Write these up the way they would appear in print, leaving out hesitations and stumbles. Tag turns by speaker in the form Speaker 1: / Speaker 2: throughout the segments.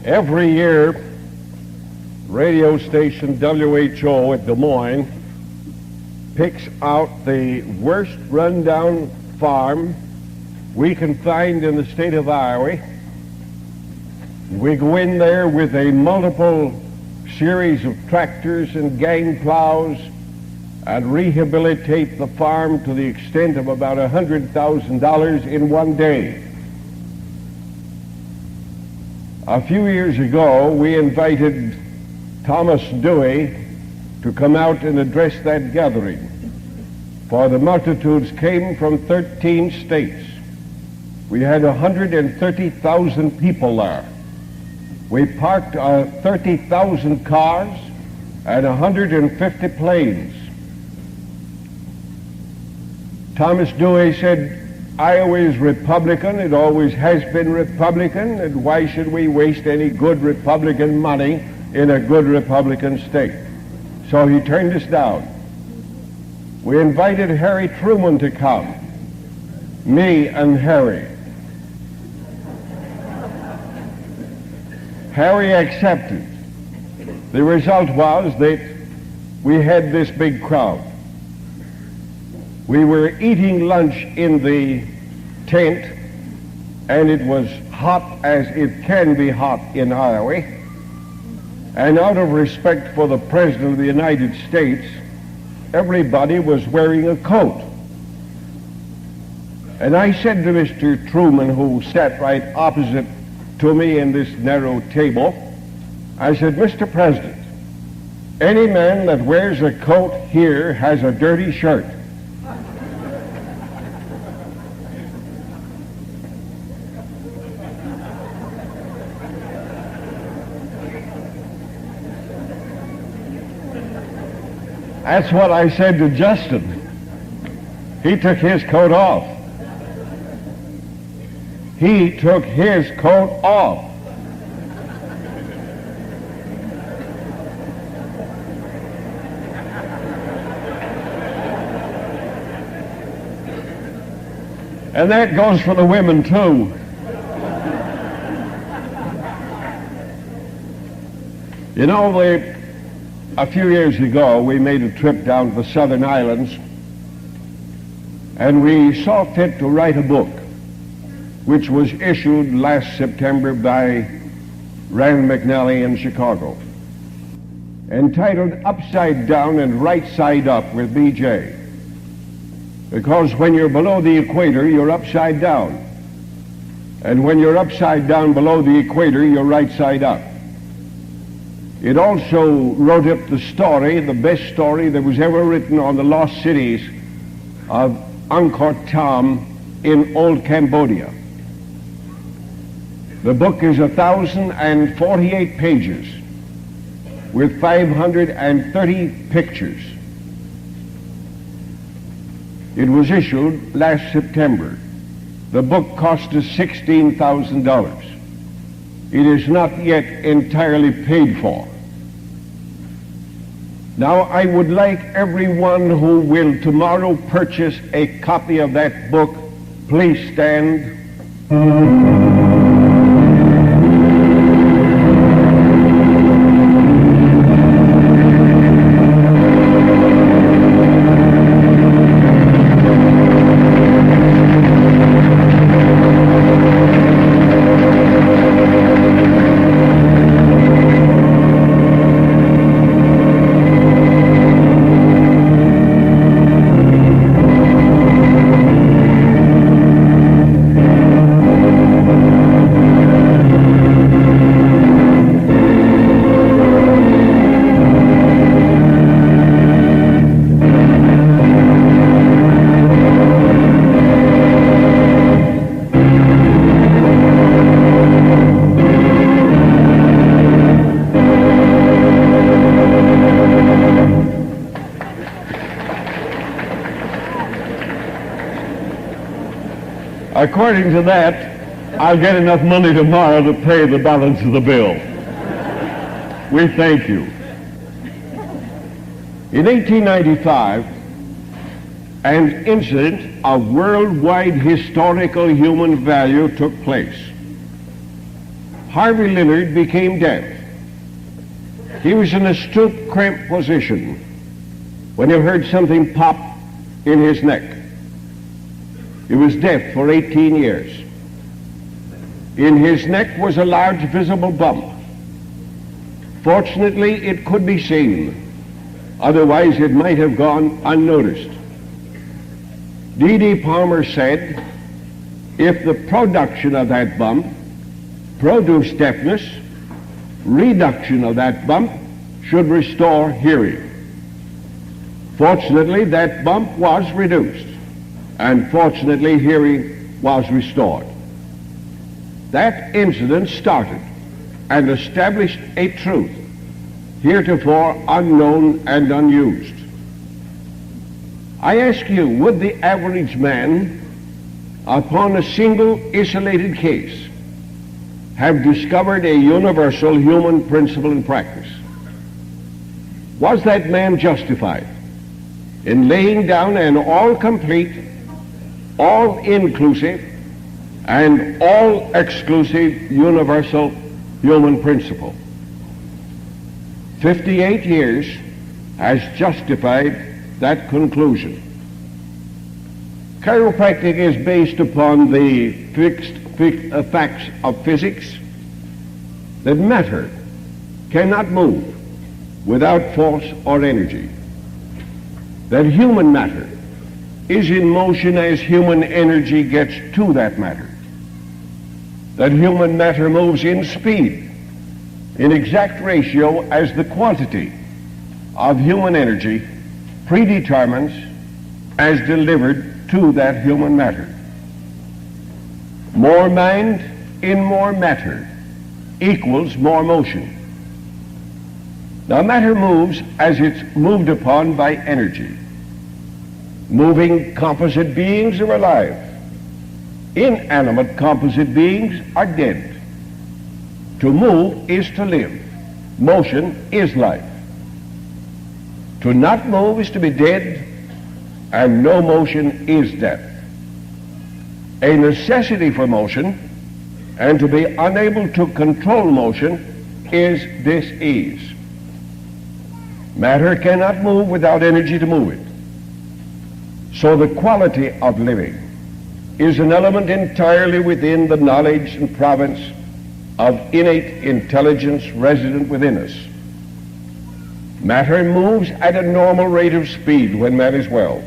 Speaker 1: Every year, radio station WHO at Des Moines picks out the worst rundown farm we can find in the state of Iowa. We go in there with a multiple series of tractors and gang plows and rehabilitate the farm to the extent of about $100,000 in one day. A few years ago, we invited Thomas Dewey to come out and address that gathering, for the multitudes came from 13 states. We had 130,000 people there. We parked 30,000 cars and 150 planes. Thomas Dewey said, Iowa is Republican, it always has been Republican, and why should we waste any good Republican money in a good Republican state? So he turned us down. We invited Harry Truman to come, me and Harry. Harry accepted. The result was that we had this big crowd. We were eating lunch in the tent, and it was hot as it can be hot in Iowa. And out of respect for the President of the United States, everybody was wearing a coat. And I said to Mr. Truman, who sat right opposite to me in this narrow table, I said, Mr. President, any man that wears a coat here has a dirty shirt. That's what I said to Justin. He took his coat off. He took his coat off. And that goes for the women too. You know, a few years ago, we made a trip down to the Southern Islands, and we saw fit to write a book, which was issued last September by Rand McNally in Chicago, entitled Upside Down and Right Side Up with BJ. Because when you're below the equator, you're upside down. And when you're upside down below the equator, you're right side up. It also wrote up the story, the best story that was ever written on the lost cities of Angkor Thom in old Cambodia. The book is 1,048 pages with 530 pictures. It was issued last September. The book cost us $16,000. It is not yet entirely paid for. Now, I would like everyone who will tomorrow purchase a copy of that book, please stand. According to that, I'll get enough money tomorrow to pay the balance of the bill. We thank you. In 1895, an incident of worldwide historical human value took place. Harvey Lillard became deaf. He was in a stoop cramped position when he heard something pop in his neck. He was deaf for 18 years. In his neck was a large visible bump. Fortunately, it could be seen. Otherwise, it might have gone unnoticed. D.D. Palmer said, if the production of that bump produced deafness, reduction of that bump should restore hearing. Fortunately, that bump was reduced, and fortunately, hearing was restored. That incident started and established a truth heretofore unknown and unused. I ask you, would the average man, upon a single isolated case, have discovered a universal human principle in practice? Was that man justified in laying down an all-complete, all-inclusive, and all-exclusive universal human principle? 58 years has justified that conclusion. Chiropractic is based upon the fixed facts of physics that matter cannot move without force or energy, that human matter is in motion as human energy gets to that matter, that human matter moves in speed in exact ratio as the quantity of human energy predetermines as delivered to that human matter. More mind in more matter equals more motion. Now, matter moves as it's moved upon by energy. Moving composite beings are alive. Inanimate composite beings are dead. To move is to live. Motion is life. To not move is to be dead, and no motion is death. A necessity for motion, and to be unable to control motion, is dis-ease. Matter cannot move without energy to move it. So the quality of living is an element entirely within the knowledge and province of innate intelligence resident within us. Matter moves at a normal rate of speed when man is well.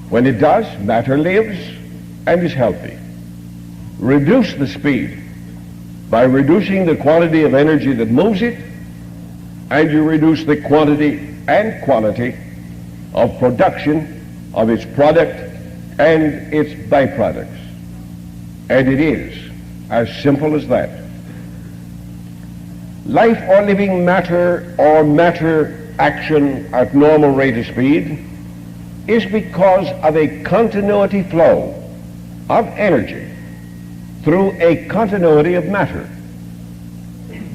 Speaker 1: When it does, matter lives and is healthy. Reduce the speed by reducing the quantity of energy that moves it, and you reduce the quantity and quality of production of its product and its byproducts. And it is as simple as that. Life or living matter or matter action at normal rate of speed is because of a continuity flow of energy through a continuity of matter.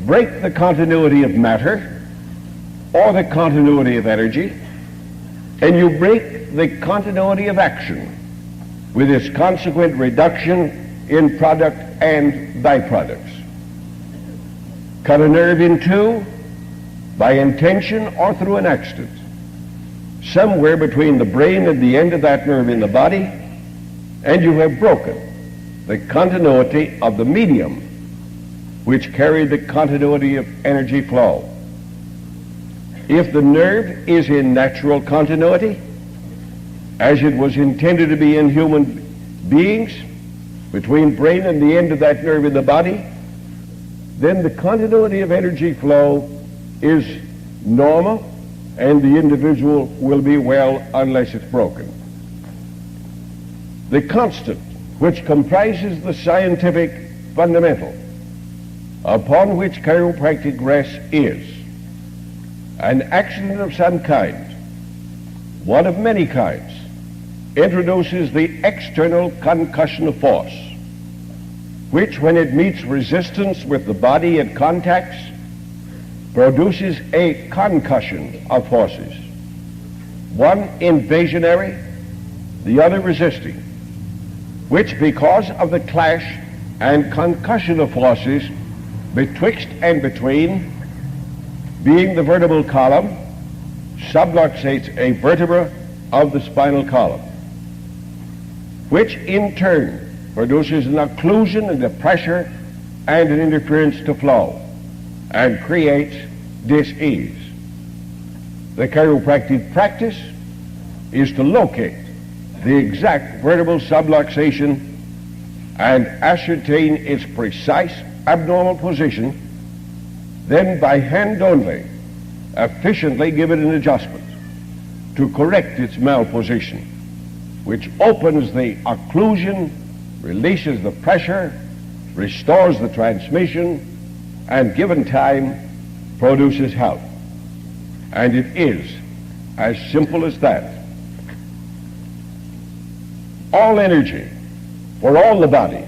Speaker 1: Break the continuity of matter or the continuity of energy, and you break the continuity of action with its consequent reduction in product and byproducts. Cut a nerve in two by intention or through an accident, somewhere between the brain and the end of that nerve in the body, and you have broken the continuity of the medium which carried the continuity of energy flow. If the nerve is in natural continuity, as it was intended to be in human beings, between brain and the end of that nerve in the body, then the continuity of energy flow is normal, and the individual will be well unless it's broken. The constant which comprises the scientific fundamental upon which chiropractic rests is an accident of some kind, one of many kinds, introduces the external concussion of force, which, when it meets resistance with the body it contacts, produces a concussion of forces, one invasionary, the other resisting, which, because of the clash and concussion of forces, betwixt and between, being the vertebral column, subluxates a vertebra of the spinal column, which in turn produces an occlusion in the pressure and an interference to flow, and creates dis-ease. The chiropractic practice is to locate the exact vertebral subluxation and ascertain its precise abnormal position, then by hand only efficiently give it an adjustment to correct its malposition, which opens the occlusion, releases the pressure, restores the transmission, and given time produces health. And it is as simple as that. All energy for all the body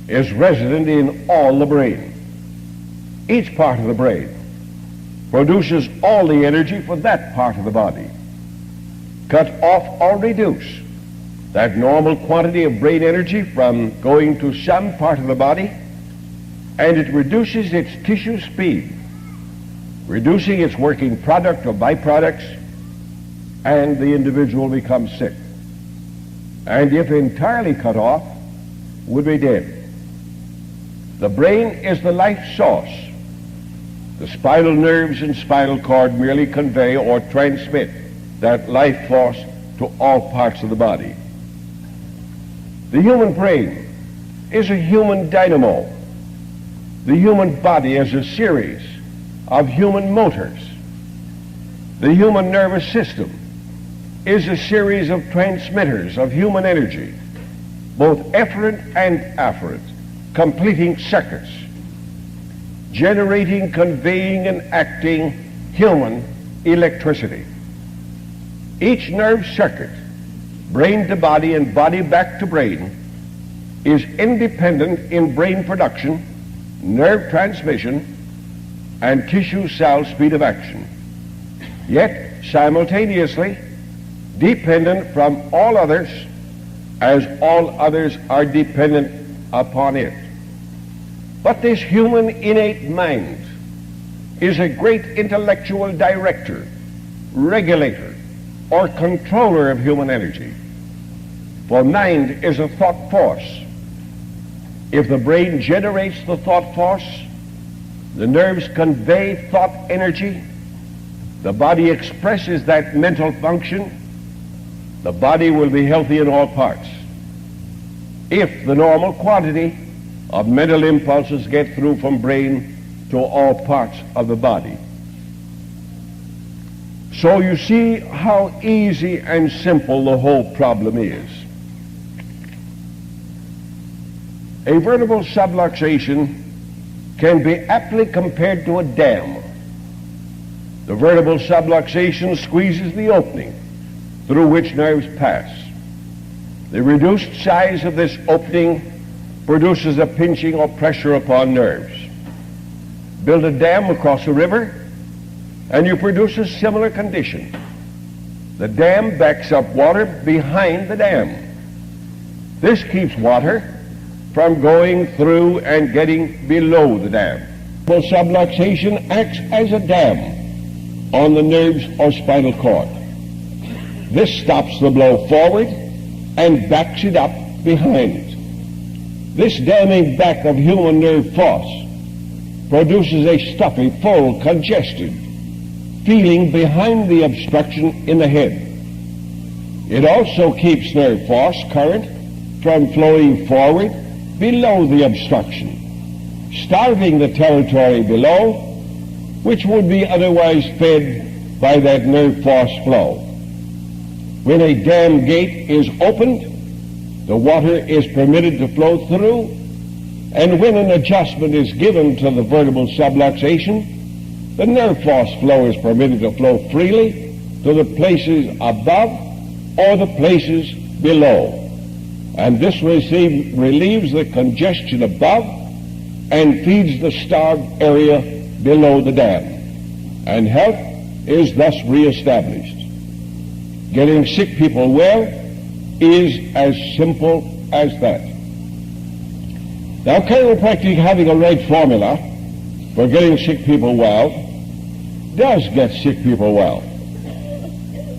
Speaker 1: is resident in all the brain. Each part of the brain produces all the energy for that part of the body. Cut off or reduce that normal quantity of brain energy from going to some part of the body, and it reduces its tissue speed, reducing its working product or byproducts, and the individual becomes sick. And if entirely cut off, would be dead. The brain is the life source. The spinal nerves and spinal cord merely convey or transmit that life force to all parts of the body. The human brain is a human dynamo. The human body is a series of human motors. The human nervous system is a series of transmitters of human energy, both efferent and afferent, completing circuits, generating, conveying, and acting human electricity. Each nerve circuit, brain to body and body back to brain, is independent in brain production, nerve transmission, and tissue cell speed of action, yet simultaneously dependent from all others, as all others are dependent upon it. But this human innate mind is a great intellectual director, regulator, or controller of human energy. For mind is a thought force. If the brain generates the thought force, the nerves convey thought energy, the body expresses that mental function, the body will be healthy in all parts. If the normal quantity of mental impulses get through from brain to all parts of the body. So you see how easy and simple the whole problem is. A vertebral subluxation can be aptly compared to a dam. The vertebral subluxation squeezes the opening through which nerves pass. The reduced size of this opening produces a pinching or pressure upon nerves. Build a dam across a river, and you produce a similar condition. The dam backs up water behind the dam. This keeps water from going through and getting below the dam. Subluxation acts as a dam on the nerves or spinal cord. This stops the blow forward and backs it up behind it. This damming back of human nerve force produces a stuffy, full, congested feeling behind the obstruction in the head. It also keeps nerve force current from flowing forward below the obstruction, starving the territory below, which would be otherwise fed by that nerve force flow. When a dam gate is opened, the water is permitted to flow through, and when an adjustment is given to the vertebral subluxation, the nerve force flow is permitted to flow freely to the places above or the places below. And this relieves the congestion above and feeds the starved area below the dam. And health is thus reestablished. Getting sick people well is as simple as that. Now, chiropractic, having a right formula, for getting sick people well does get sick people well.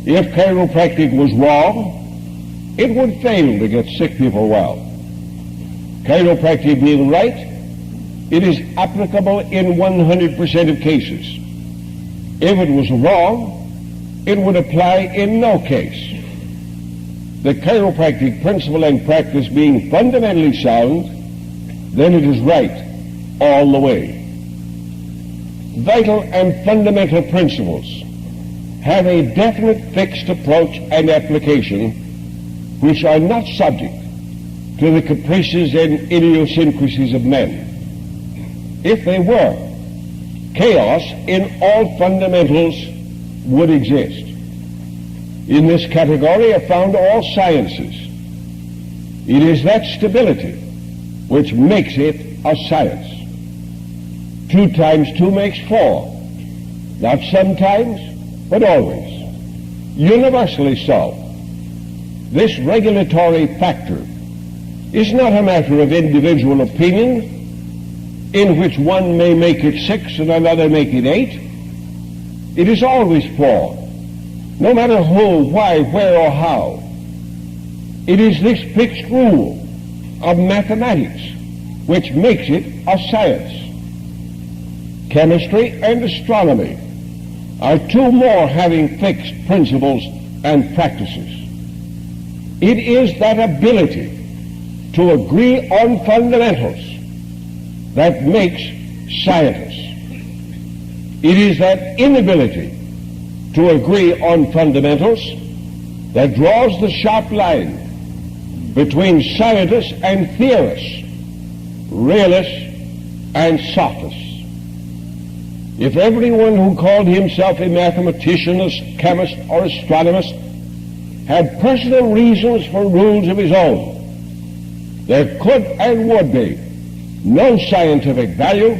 Speaker 1: If chiropractic was wrong, it would fail to get sick people well. Chiropractic being right, it is applicable in 100% of cases. If it was wrong, it would apply in no case. The chiropractic principle and practice being fundamentally sound, then it is right all the way. Vital and fundamental principles have a definite fixed approach and application which are not subject to the caprices and idiosyncrasies of men. If they were, chaos in all fundamentals would exist. In this category are found all sciences. It is that stability which makes it a science. 2 times 2 makes 4. Not sometimes, but always. Universally so. This regulatory factor is not a matter of individual opinion, in which one may make it 6 and another make it 8. It is always 4, no matter who, why, where, or how. It is this fixed rule of mathematics which makes it a science. Chemistry and astronomy are 2 more having fixed principles and practices. It is that ability to agree on fundamentals that makes scientists. It is that inability to agree on fundamentals that draws the sharp line between scientists and theorists, realists and sophists. If everyone who called himself a mathematician, a chemist, or astronomist had personal reasons for rules of his own, there could and would be no scientific value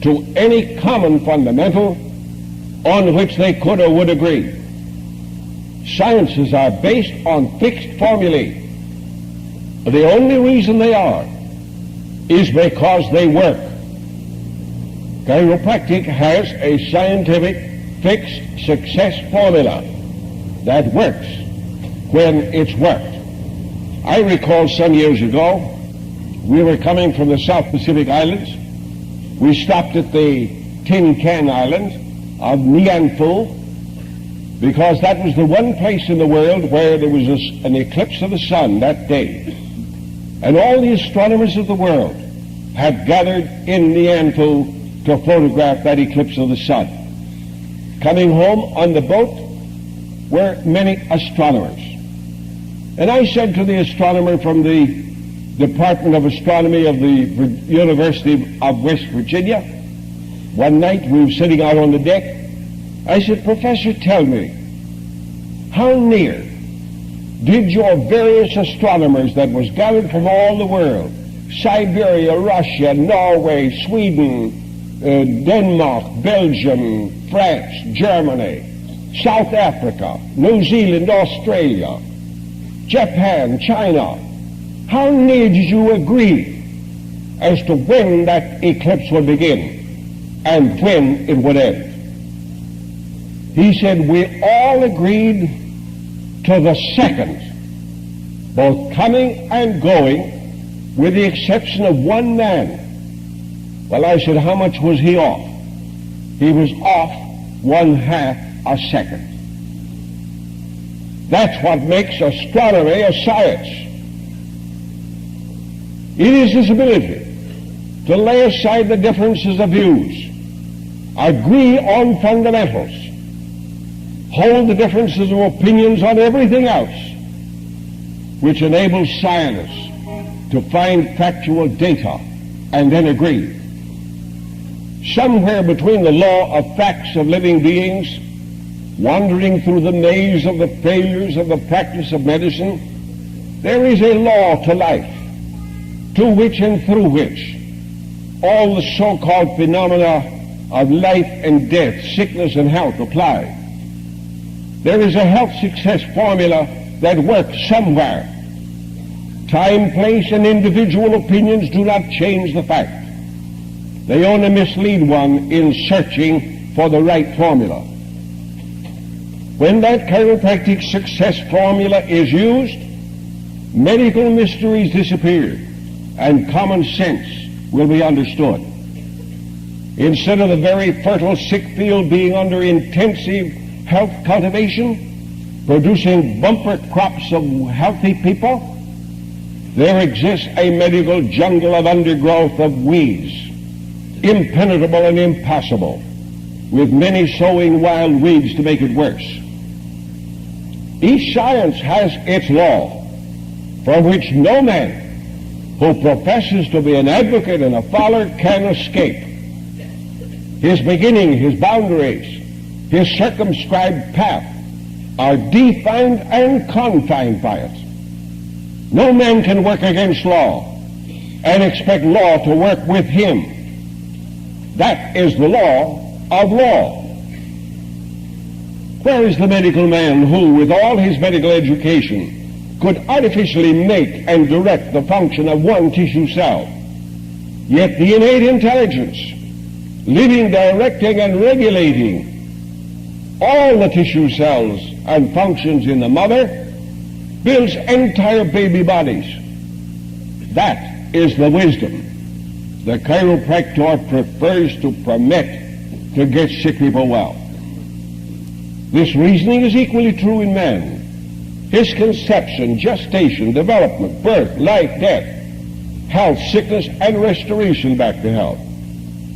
Speaker 1: to any common fundamental on which they could or would agree. Sciences are based on fixed formulae. The only reason they are is because they work. Chiropractic has a scientific fixed success formula that works when it's worked. I recall some years ago, we were coming from the South Pacific Islands. We stopped at the Tin Can Island of Nian Phu because that was the one place in the world where there was an eclipse of the sun that day. And all the astronomers of the world had gathered in Nian Phu to photograph that eclipse of the sun. Coming home on the boat were many astronomers. And I said to the astronomer from the Department of Astronomy of the University of West Virginia, one night we were sitting out on the deck, I said, "Professor, tell me, how near did your various astronomers that was gathered from all the world, Siberia, Russia, Norway, Sweden, Denmark, Belgium, France, Germany, South Africa, New Zealand, Australia, Japan, China, how near did you agree as to when that eclipse would begin and when it would end?" He said, "We all agreed to the second, both coming and going, with the exception of one man." Well, I said, "How much was he off?" He was off 1/2 a second. That's what makes astronomy a science. It is his ability to lay aside the differences of views, agree on fundamentals, hold the differences of opinions on everything else, which enables scientists to find factual data and then agree. Somewhere between the law of facts of living beings, wandering through the maze of the failures of the practice of medicine, there is a law to life, to which and through which all the so-called phenomena of life and death, sickness and health apply. There is a health success formula that works somewhere. Time, place, and individual opinions do not change the fact. They only mislead one in searching for the right formula. When that chiropractic success formula is used, medical mysteries disappear and common sense will be understood. Instead of the very fertile sick field being under intensive health cultivation, producing bumper crops of healthy people, there exists a medical jungle of undergrowth of weeds, impenetrable and impassable, with many sowing wild weeds to make it worse. Each science has its law, from which no man who professes to be an advocate and a follower can escape. His beginning, his boundaries, his circumscribed path are defined and confined by it. No man can work against law and expect law to work with him. That is the law of law. Where is the medical man who, with all his medical education, could artificially make and direct the function of one tissue cell? Yet the innate intelligence, living, directing, and regulating all the tissue cells and functions in the mother, builds entire baby bodies. That is the wisdom the chiropractor prefers to permit to get sick people well. This reasoning is equally true in man. His conception, gestation, development, birth, life, death, health, sickness, and restoration back to health.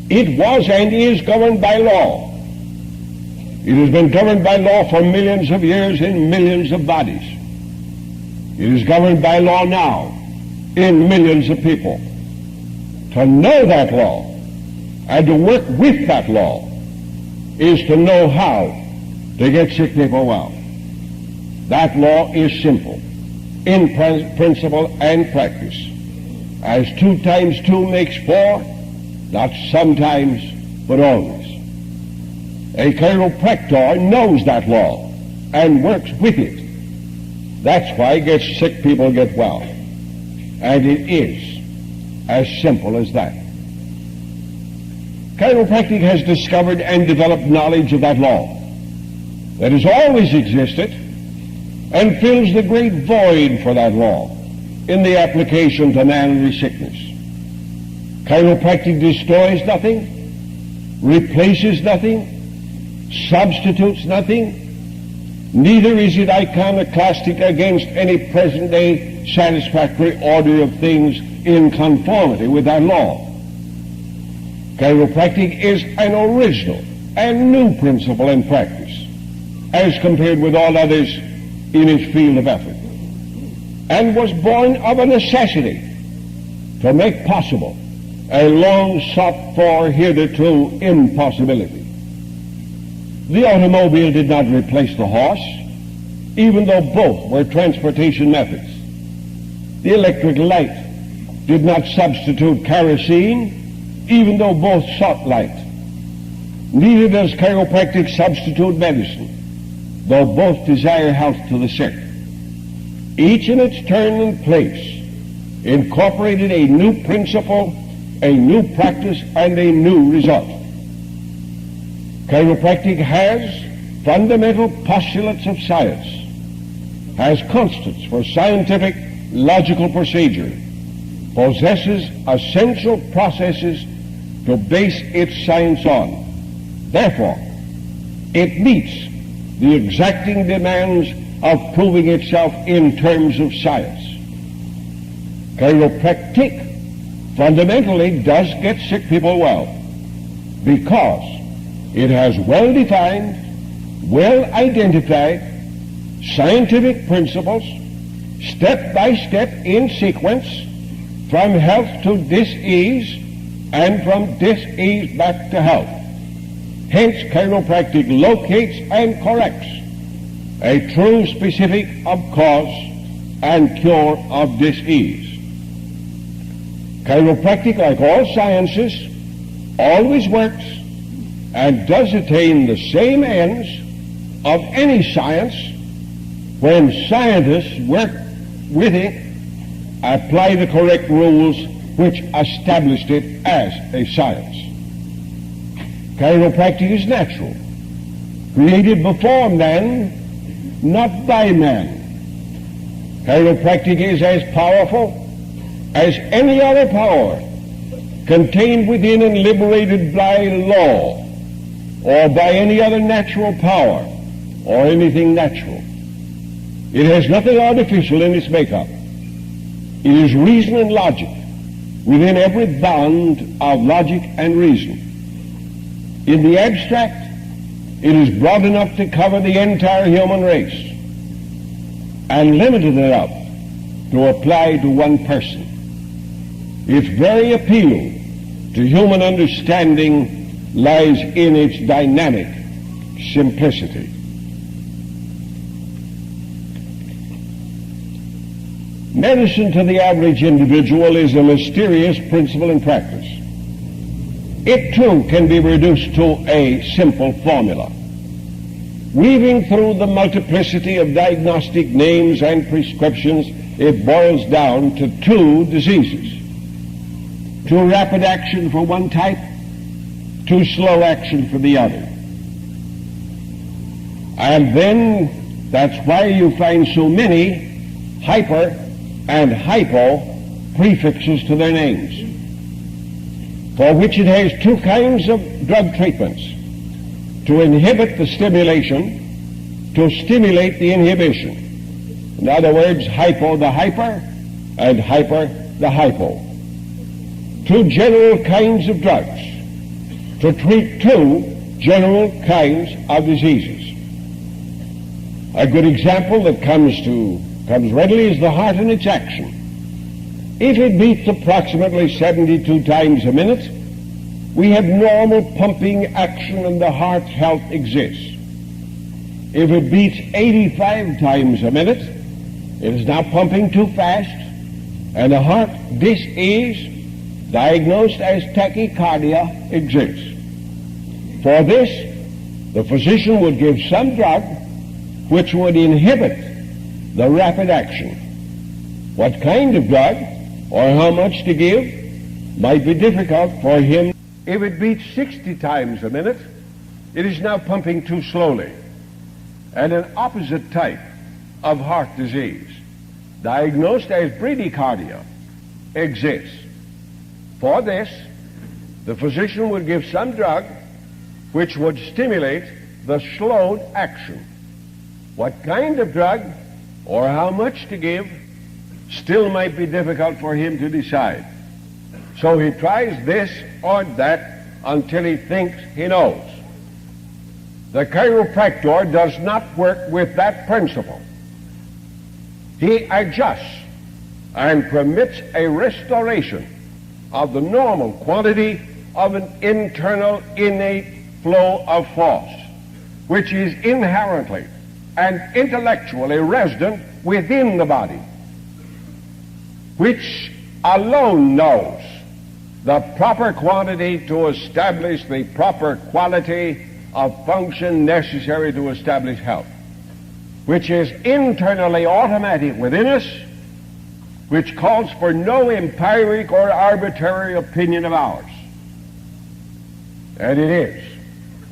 Speaker 1: It was and is governed by law. It has been governed by law for millions of years in millions of bodies. It is governed by law now in millions of people. To know that law and to work with that law is to know how to get sick people well. That law is simple in principle and practice. As 2 times 2 makes 4, not sometimes, but always. A chiropractor knows that law and works with it. That's why sick people get well. And it is as simple as that. Chiropractic has discovered and developed knowledge of that law that has always existed and fills the great void for that law in the application to manly sickness. Chiropractic destroys nothing, replaces nothing, substitutes nothing. Neither is it iconoclastic against any present-day satisfactory order of things in conformity with that law. Chiropractic is an original and new principle and practice as compared with all others in its field of effort, and was born of a necessity to make possible a long sought for hitherto impossibility. The automobile did not replace the horse, even though both were transportation methods. The electric light did not substitute kerosene, even though both sought light. Neither does chiropractic substitute medicine, though both desire health to the sick. Each in its turn and place incorporated a new principle, a new practice, and a new result. Chiropractic has fundamental postulates of science, has constants for scientific logical procedure, possesses essential processes to base its science on. Therefore, it meets the exacting demands of proving itself in terms of science. Chiropractic fundamentally does get sick people well because it has well-defined, well-identified scientific principles, step by step in sequence, from health to dis-ease and from dis-ease back to health. Hence, chiropractic locates and corrects a true specific of cause and cure of dis-ease. Chiropractic, like all sciences, always works and does attain the same ends of any science when scientists work with it, apply the correct rules, which established it as a science. Chiropractic is natural, created before man, not by man. Chiropractic is as powerful as any other power contained within and liberated by law or by any other natural power or anything natural. It has nothing artificial in its makeup. It is reason and logic within every bound of logic and reason. In the abstract, it is broad enough to cover the entire human race and limited enough to apply to one person. Its very appeal to human understanding lies in its dynamic simplicity. Medicine to the average individual is a mysterious principle in practice. It too can be reduced to a simple formula. Weaving through the multiplicity of diagnostic names and prescriptions, it boils down to two diseases. Too rapid action for one type, too slow action for the other. And then that's why you find so many hyper and hypo prefixes to their names, for which it has two kinds of drug treatments: to inhibit the stimulation, to stimulate the inhibition. In other words, hypo the hyper and hyper the hypo. Two general kinds of drugs to treat two general kinds of diseases. A good example that comes readily is the heart and its action. If it beats approximately 72 times a minute, we have normal pumping action and the heart's health exists. If it beats 85 times a minute, it is now pumping too fast, and the heart disease, diagnosed as tachycardia, exists. For this, the physician would give some drug which would inhibit the rapid action. What kind of drug or how much to give might be difficult for him. If it beats 60 times a minute, it is now pumping too slowly, and an opposite type of heart disease, diagnosed as bradycardia, exists. For this, the physician would give some drug which would stimulate the slowed action. What kind of drug or how much to give still might be difficult for him to decide. So he tries this or that until he thinks he knows. The chiropractor does not work with that principle. He adjusts and permits a restoration of the normal quantity of an internal innate flow of force, which is inherently and intellectually resident within the body, which alone knows the proper quantity to establish the proper quality of function necessary to establish health, which is internally automatic within us, which calls for no empiric or arbitrary opinion of ours. And it is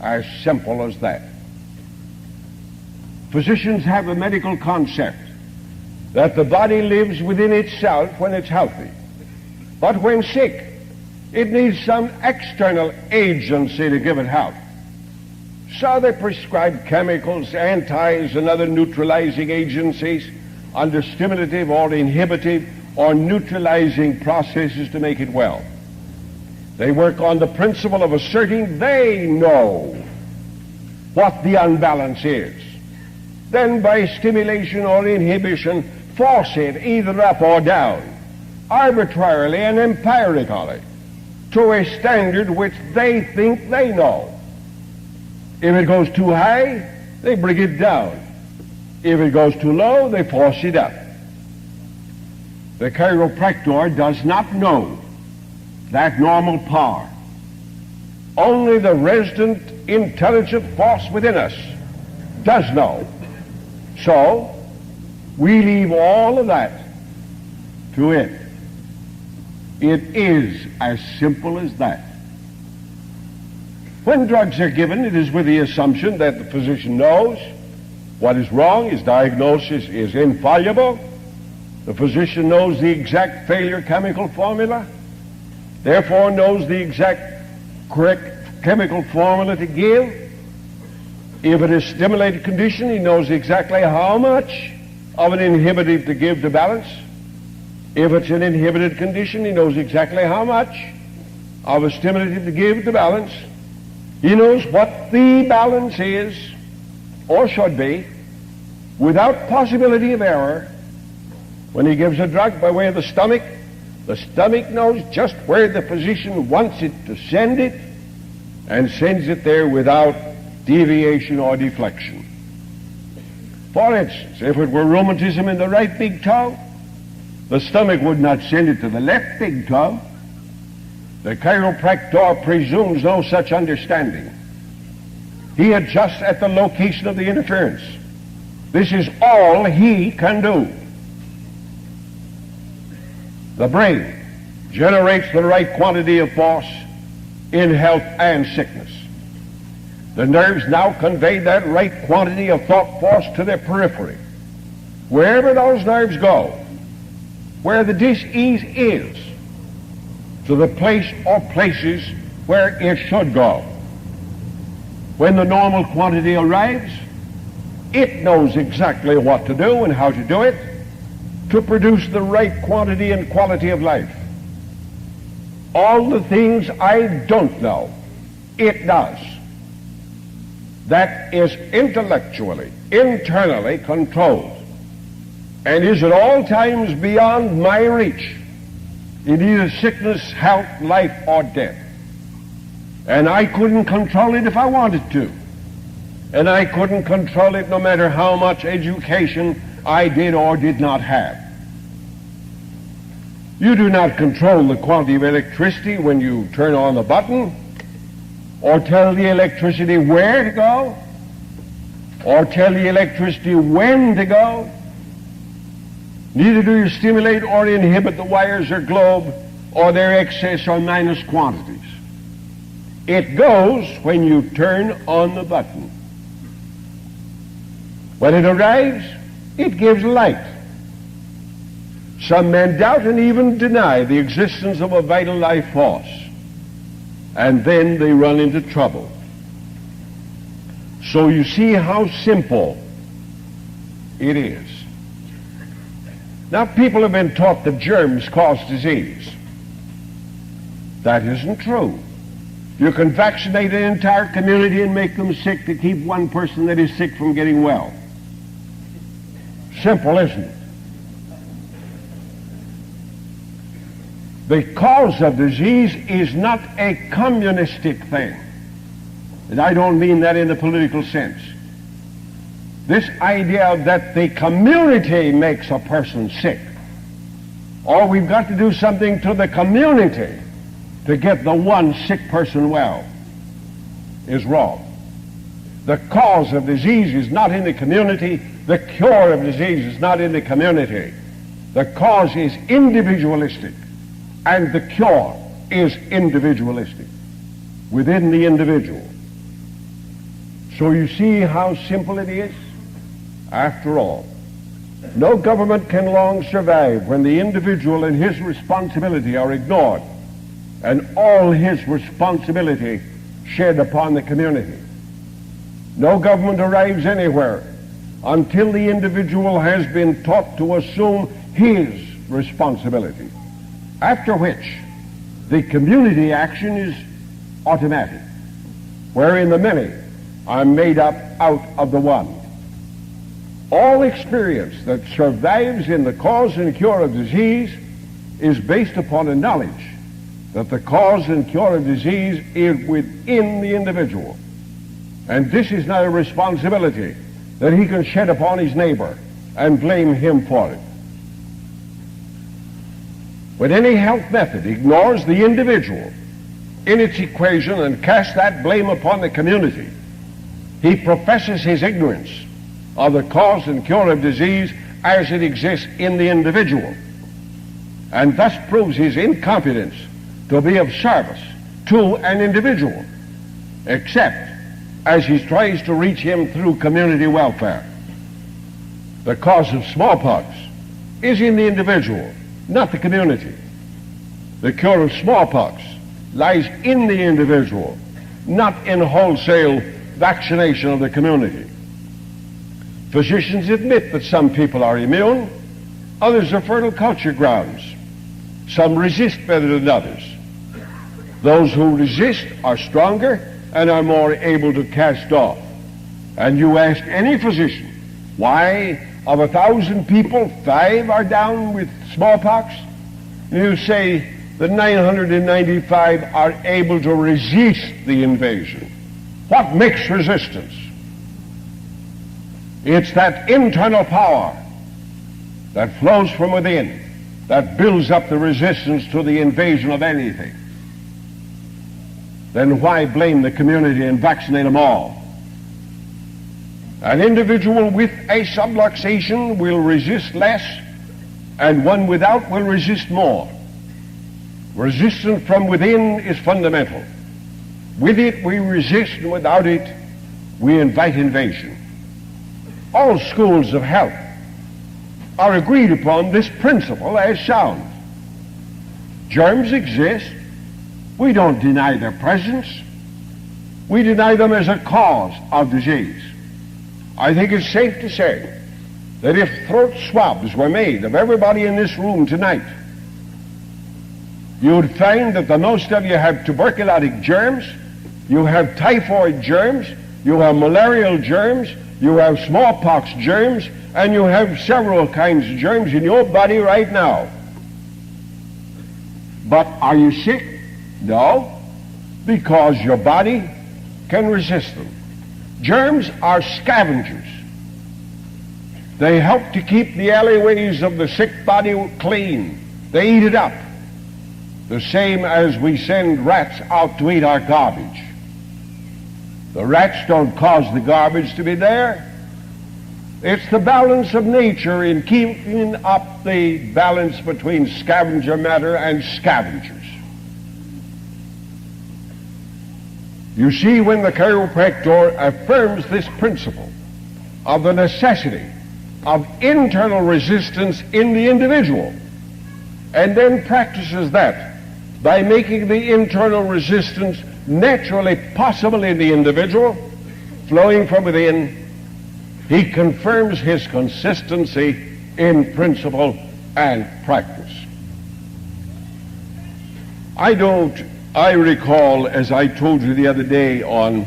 Speaker 1: as simple as that. Physicians have a medical concept that the body lives within itself when it's healthy, but when sick, it needs some external agency to give it health. So they prescribe chemicals, antis, and other neutralizing agencies under stimulative or inhibitive or neutralizing processes to make it well. They work on the principle of asserting they know what the unbalance is. Then by stimulation or inhibition, force it either up or down, arbitrarily and empirically, to a standard which they think they know. If it goes too high, they bring it down. If it goes too low, they force it up. The chiropractor does not know that normal power. Only the resident intelligent force within us does know. So, we leave all of that to it. It is as simple as that. When drugs are given, it is with the assumption that the physician knows what is wrong. His diagnosis is infallible. The physician knows the exact failure chemical formula, therefore knows the exact correct chemical formula to give. If it is stimulated condition, he knows exactly how much of an inhibitive to give to balance. If it's an inhibited condition, he knows exactly how much of a stimulative to give to balance. He knows what the balance is, or should be, without possibility of error. When he gives a drug by way of the stomach knows just where the physician wants it to send it, and sends it there without deviation or deflection. For instance, if it were rheumatism in the right big toe, the stomach would not send it to the left big toe. The chiropractor presumes no such understanding. He adjusts at the location of the interference. This is all he can do. The brain generates the right quantity of force in health and sickness. The nerves now convey that right quantity of thought force to their periphery. Wherever those nerves go, where the disease is, to the place or places where it should go. When the normal quantity arrives, it knows exactly what to do and how to do it to produce the right quantity and quality of life. All the things I don't know, it does. That is intellectually, internally controlled, and is at all times beyond my reach in either sickness, health, life, or death. And I couldn't control it if I wanted to. And I couldn't control it no matter how much education I did or did not have. You do not control the quantity of electricity when you turn on the button, or tell the electricity where to go, or tell the electricity when to go. Neither do you stimulate or inhibit the wires or globe or their excess or minus quantities. It goes when you turn on the button. When it arrives, it gives light. Some men doubt and even deny the existence of a vital life force, and then they run into trouble. So you see how simple it is. Now, people have been taught that germs cause disease. That isn't true. You can vaccinate an entire community and make them sick to keep one person that is sick from getting well. Simple, isn't it? The cause of disease is not a communistic thing. And I don't mean that in the political sense. This idea that the community makes a person sick, or we've got to do something to the community to get the one sick person well, is wrong. The cause of disease is not in the community. The cure of disease is not in the community. The cause is individualistic, and the cure is individualistic, within the individual. So you see how simple it is? After all, no government can long survive when the individual and his responsibility are ignored and all his responsibility shed upon the community. No government arrives anywhere until the individual has been taught to assume his responsibility, after which the community action is automatic, wherein the many are made up out of the one. All experience that survives in the cause and cure of disease is based upon a knowledge that the cause and cure of disease is within the individual. And this is not a responsibility that he can shed upon his neighbor and blame him for it. When any health method ignores the individual in its equation and casts that blame upon the community, he professes his ignorance of the cause and cure of disease as it exists in the individual. and thus proves his incompetence to be of service to an individual, except as he tries to reach him through community welfare. The cause of smallpox is in the individual, not the community. The cure of smallpox lies in the individual, not in wholesale vaccination of the community. Physicians admit that some people are immune, others are fertile culture grounds. Some resist better than others. Those who resist are stronger and are more able to cast off. And you ask any physician, why of 1,000 people, 5 are down with smallpox? You say that 995 are able to resist the invasion. What makes resistance? It's that internal power that flows from within that builds up the resistance to the invasion of anything. Then why blame the community and vaccinate them all? An individual with a subluxation will resist less, and one without will resist more. Resistance from within is fundamental. With it we resist, and without it we invite invasion. All schools of health are agreed upon this principle as sound. Germs exist. We don't deny their presence. We deny them as a cause of disease. I think it's safe to say that if throat swabs were made of everybody in this room tonight, you would find that the most of you have tuberculotic germs, you have typhoid germs, you have malarial germs, you have smallpox germs, and you have several kinds of germs in your body right now. But are you sick? No, because your body can resist them. Germs are scavengers. They help to keep the alleyways of the sick body clean. They eat it up, the same as we send rats out to eat our garbage. The rats don't cause the garbage to be there. It's the balance of nature in keeping up the balance between scavenger matter and scavengers. You see, when the chiropractor affirms this principle of the necessity of internal resistance in the individual, and then practices that by making the internal resistance naturally possible in the individual, flowing from within, he confirms his consistency in principle and practice. I recall, as I told you the other day, on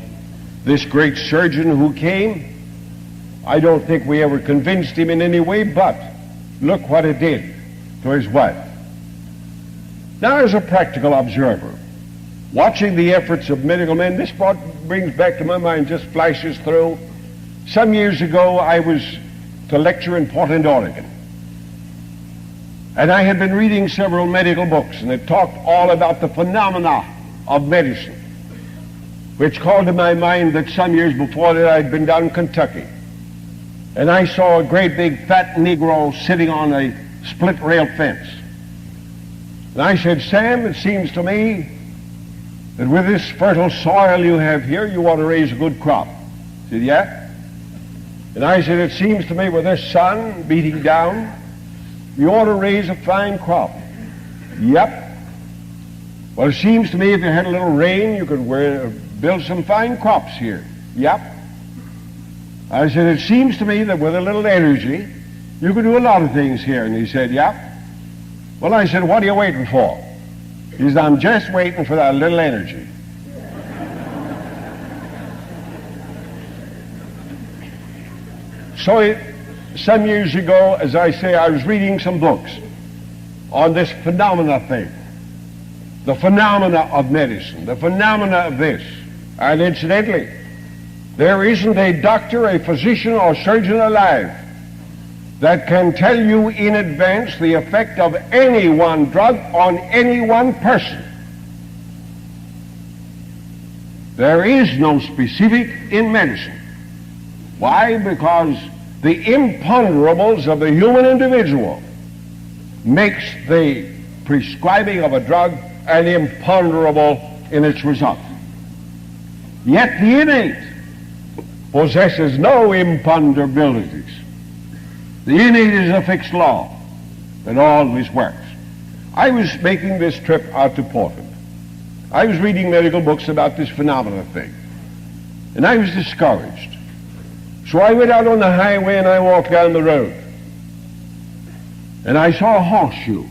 Speaker 1: this great surgeon who came. I don't think we ever convinced him in any way, but look what it did to his wife. Now, as a practical observer, watching the efforts of medical men, this brings back to my mind, just flashes through. Some years ago, I was to lecture in Portland, Oregon. And I had been reading several medical books, and it talked all about the phenomena of medicine, which called to my mind that some years before that I'd been down in Kentucky. And I saw a great big fat Negro sitting on a split rail fence. And I said, Sam, it seems to me that with this fertile soil you have here, you ought to raise a good crop. He said, yeah? And I said, it seems to me with this sun beating down, you ought to raise a fine crop. Yep. Well, it seems to me if you had a little rain, you could build some fine crops here. Yep. I said, it seems to me that with a little energy, you could do a lot of things here. And he said, yep. Well, I said, what are you waiting for? He said, I'm just waiting for that little energy. So some years ago, as I say, I was reading some books on this phenomena thing, the phenomena of medicine, the phenomena of this. And incidentally, there isn't a doctor, a physician, or surgeon alive that can tell you in advance the effect of any one drug on any one person. There is no specific in medicine. Why? Because the imponderables of the human individual makes the prescribing of a drug and imponderable in its result. Yet the innate possesses no imponderabilities. The innate is a fixed law that always works. I was making this trip out to Portland. I was reading medical books about this phenomenon thing, and I was discouraged. So I went out on the highway and I walked down the road, and I saw a horseshoe.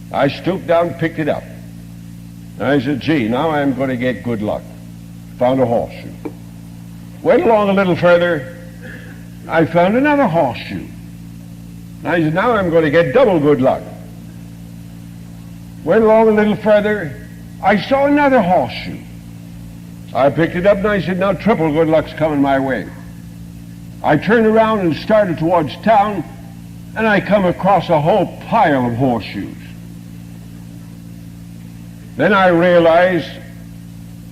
Speaker 1: I stooped down and picked it up. And I said, gee, now I'm going to get good luck. Found a horseshoe. Went along a little further, I found another horseshoe. And I said, now I'm going to get double good luck. Went along a little further, I saw another horseshoe. I picked it up and I said, now triple good luck's coming my way. I turned around and started towards town, and I come across a whole pile of horseshoes. Then I realized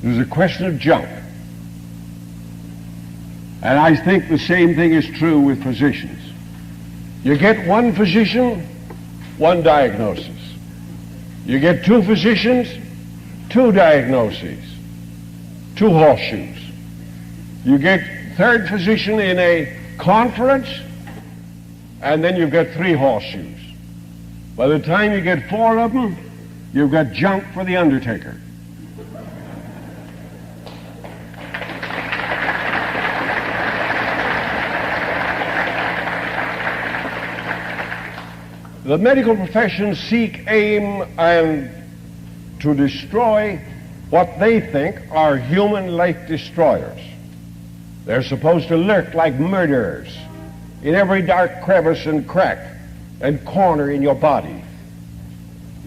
Speaker 1: it was a question of junk. And I think the same thing is true with physicians. You get one physician, one diagnosis. You get two physicians, two diagnoses, two horseshoes. You get third physician in a conference, and then you've got three horseshoes. By the time you get four of them, you've got junk for the undertaker. The medical profession seek, aim, and to destroy what they think are human life destroyers. They're supposed to lurk like murderers in every dark crevice and crack and corner in your body,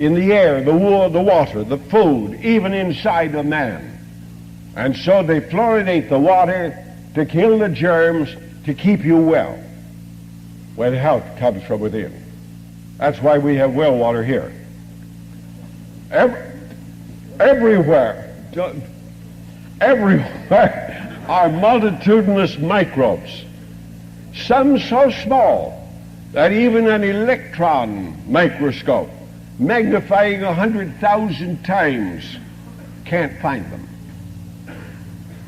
Speaker 1: in the air, the wood, the water, the food, even inside a man. And so they fluoridate the water to kill the germs, to keep you well, when health comes from within. That's why we have well water here. Everywhere are multitudinous microbes, some so small that even an electron microscope magnifying 100,000 times can't find them.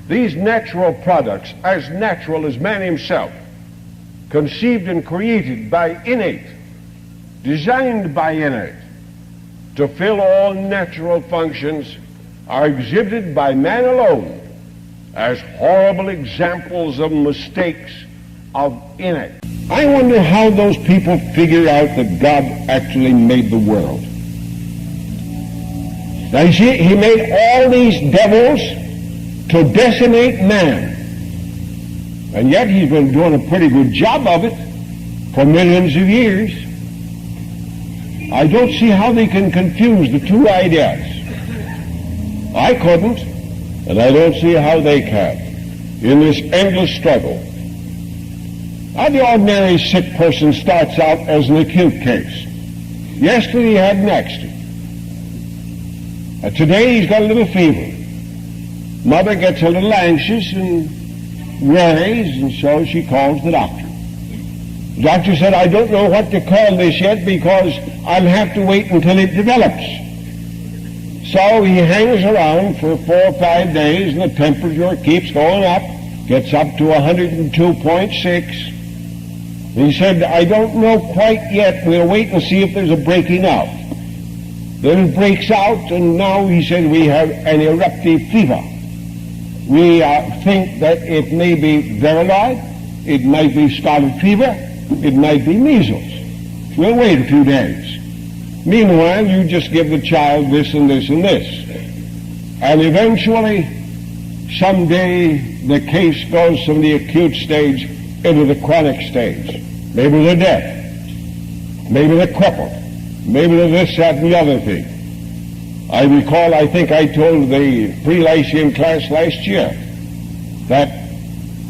Speaker 1: These natural products, as natural as man himself, conceived and created by innate, designed by innate, to fill all natural functions, are exhibited by man alone as horrible examples of mistakes of innate. I wonder how those people figure out that God actually made the world. Now you see, he made all these devils to decimate man, and yet he's been doing a pretty good job of it for millions of years. I don't see how they can confuse the two ideas. I couldn't, and I don't see how they can in this endless struggle. Now, the ordinary sick person starts out as an acute case. Yesterday he had an accident. Today he's got a little fever. Mother gets a little anxious and worries, and so she calls the doctor. The doctor said, I don't know what to call this yet because I'll have to wait until it develops. So he hangs around for 4 or 5 days, and the temperature keeps going up, gets up to 102.6. He said, I don't know quite yet. We'll wait and see if there's a breaking out. Then it breaks out, and now he said we have an eruptive fever. We think that it may be varioloid, it might be scarlet fever, it might be measles. We'll wait a few days. Meanwhile, you just give the child this and this and this. And eventually, someday, the case goes from the acute stage into the chronic stage. Maybe they're deaf. Maybe they're crippled. Maybe they're this, that, and the other thing. I recall, I think I told the pre-Lyceum class last year that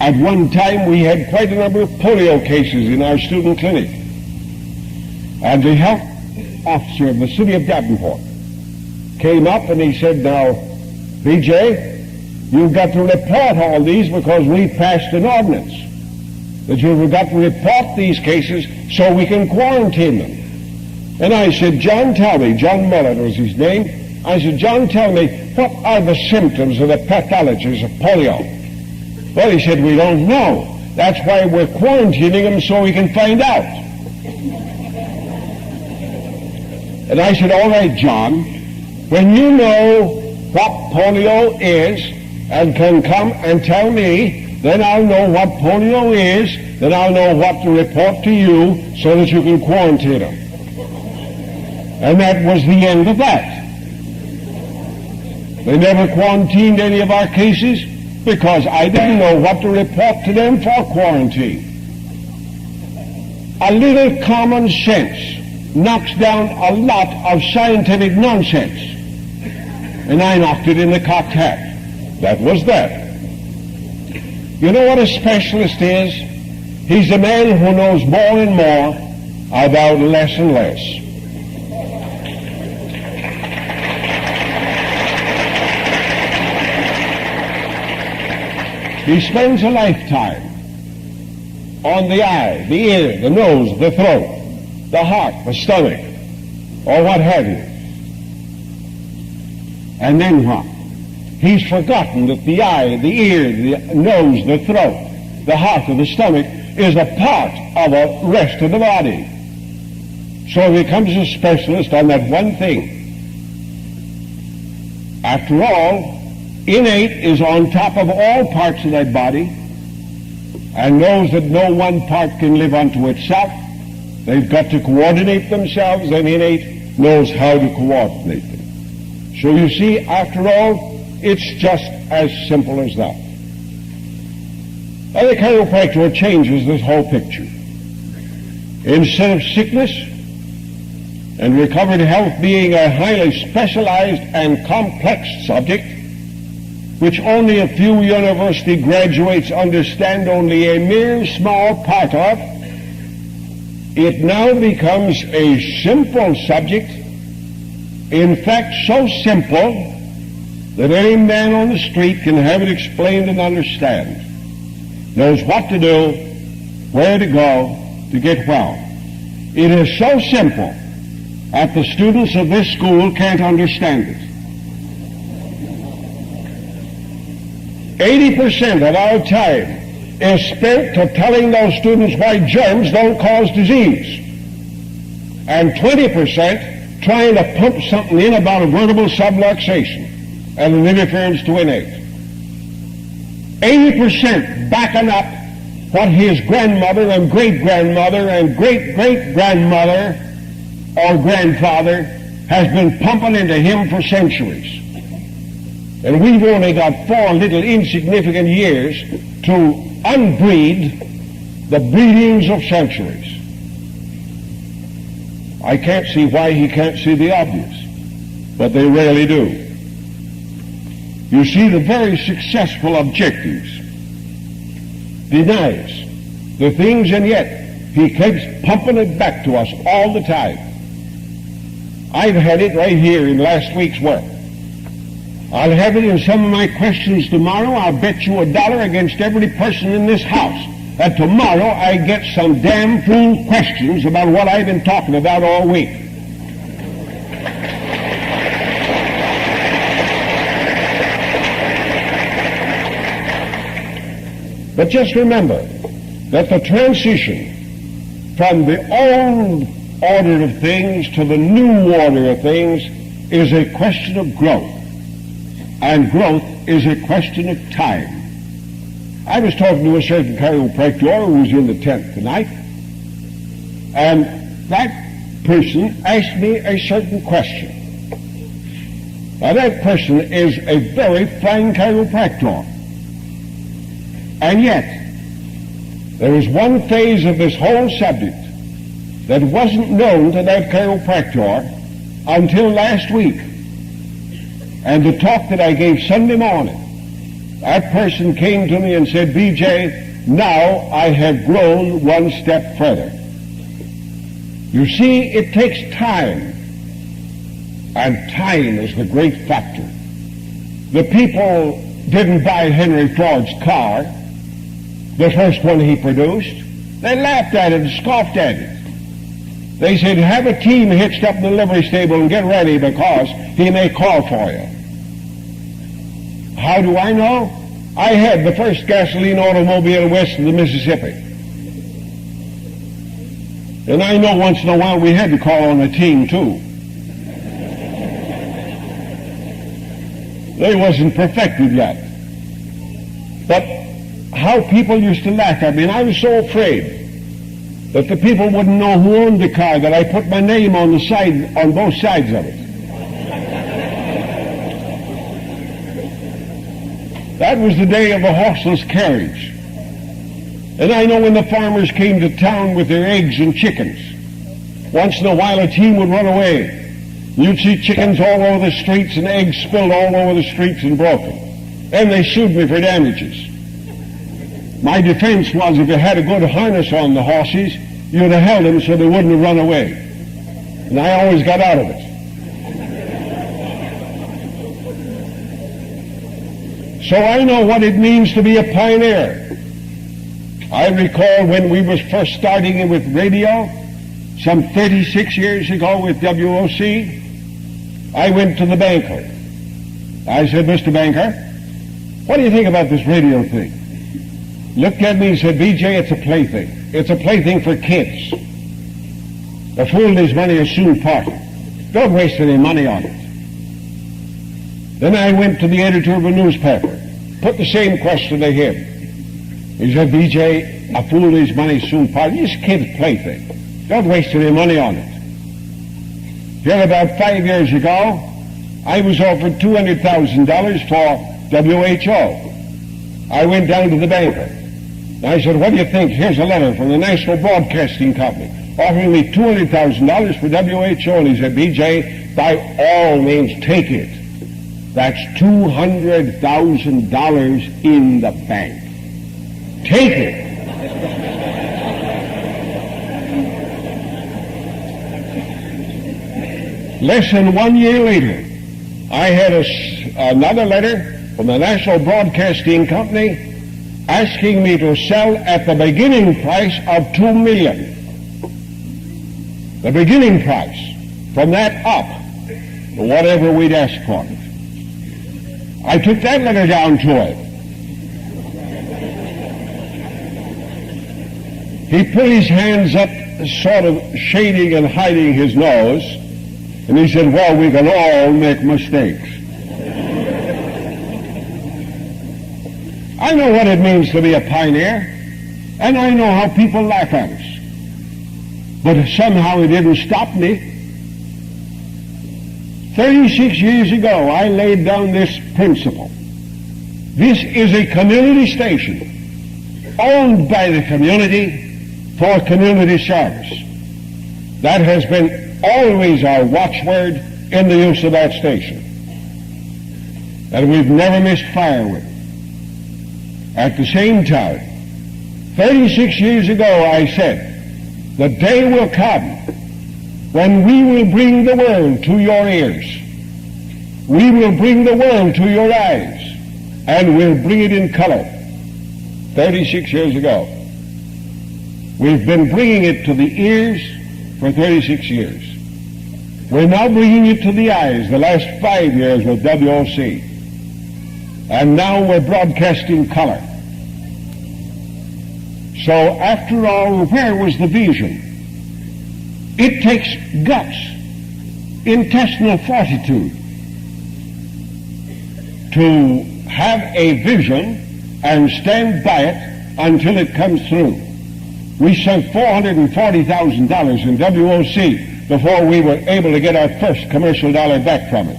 Speaker 1: at one time we had quite a number of polio cases in our student clinic. And the health officer of the city of Davenport came up and he said, now, BJ, you've got to report all these because we passed an ordinance that you've got to report these cases so we can quarantine them. And I said, John, tell me, John Mellon was his name. I said, John, tell me, what are the symptoms or the pathologies of polio? Well, he said, we don't know. That's why we're quarantining him so we can find out. And I said, all right, John, when you know what polio is and can come and tell me, then I'll know what polio is, then I'll know what to report to you so that you can quarantine him. And that was the end of that. They never quarantined any of our cases because I didn't know what to report to them for quarantine. A little common sense knocks down a lot of scientific nonsense. And I knocked it in the cocked hat. That was that. You know what a specialist is? He's a man who knows more and more about less and less. He spends a lifetime on the eye, the ear, the nose, the throat, the heart, the stomach, or what have you. And then what? He's forgotten that the eye, the ear, the nose, the throat, the heart, or the stomach is a part of the rest of the body. So he becomes a specialist on that one thing. After all, innate is on top of all parts of that body and knows that no one part can live unto itself. They've got to coordinate themselves, and innate knows how to coordinate them. So you see, after all, it's just as simple as that. And the chiropractor changes this whole picture. Instead of sickness and recovered health being a highly specialized and complex subject, which only a few university graduates understand only a mere small part of, it now becomes a simple subject, in fact so simple that any man on the street can have it explained and understand, knows what to do, where to go to get well. It is so simple that the students of this school can't understand it. 80% of our time is spent to telling those students why germs don't cause disease, and 20% trying to pump something in about a vertebral subluxation and an interference to innate. 80% backing up what his grandmother and great-grandmother and great-great-grandmother or grandfather has been pumping into him for centuries. And we've only got 4 little insignificant years to unbreed the breedings of centuries. I can't see why he can't see the obvious, but they rarely do. You see, the very successful objectives denies the things, and yet he keeps pumping it back to us all the time. I've had it right here in last week's work. I'll have it in some of my questions tomorrow. I'll bet you $1 against every person in this house that tomorrow I get some damn fool questions about what I've been talking about all week. But just remember that the transition from the old order of things to the new order of things is a question of growth. And growth is a question of time. I was talking to a certain chiropractor who was in the tent tonight, and that person asked me a certain question. Now that person is a very fine chiropractor. And yet, there is one phase of this whole subject that wasn't known to that chiropractor until last week. And the talk that I gave Sunday morning, that person came to me and said, B.J., now I have grown one step further. You see, it takes time, and time is the great factor. The people didn't buy Henry Ford's car, the first one he produced. They laughed at it and scoffed at it. They said, have a team hitched up in the livery stable and get ready because he may call for you. How do I know? I had the first gasoline automobile west of the Mississippi. And I know once in a while we had to call on a team too. They wasn't perfected yet. But how people used to laugh at me, and I was so afraid that the people wouldn't know who owned the car, that I put my name on the side, on both sides of it. That was the day of a horseless carriage. And I know when the farmers came to town with their eggs and chickens, once in a while a team would run away. You'd see chickens all over the streets and eggs spilled all over the streets and broken. And they sued me for damages. My defense was if you had a good harness on the horses, you'd have held them so they wouldn't have run away. And I always got out of it. So I know what it means to be a pioneer. I recall when we was first starting with radio, some 36 years ago with WOC, I went to the banker. I said, Mr. Banker, what do you think about this radio thing? Looked at me and said, BJ, it's a plaything. It's a plaything for kids. A fool and his money is soon parted. Don't waste any money on it. Then I went to the editor of a newspaper, put the same question to him. He said, BJ, a fool and his money is soon parted. It's a kid's plaything. Don't waste any money on it. Then about 5 years ago, I was offered $200,000 for WHO. I went down to the banker. I said, what do you think? Here's a letter from the National Broadcasting Company offering me $200,000 for WHO. And he said, BJ, by all means, take it. That's $200,000 in the bank. Take it. Less than 1 year later, I had another letter from the National Broadcasting Company asking me to sell at the beginning price of $2 million. The beginning price. From that up to whatever we'd ask for it. I took that letter down to him. He put his hands up, sort of shading and hiding his nose, and he said, well, we can all make mistakes. I know what it means to be a pioneer, and I know how people laugh at us. But somehow it didn't stop me. 36 years ago, I laid down this principle. This is a community station, owned by the community for community service. That has been always our watchword in the use of that station. And we've never missed fire with it. At the same time, 36 years ago I said, the day will come when we will bring the world to your ears. We will bring the world to your eyes, and we'll bring it in color. 36 years ago. We've been bringing it to the ears for 36 years. We're now bringing it to the eyes the last 5 years with WOC. And now we're broadcasting color. So after all, where was the vision? It takes guts, intestinal fortitude to have a vision and stand by it until it comes through. We sent $440,000 in WOC before we were able to get our first commercial dollar back from it.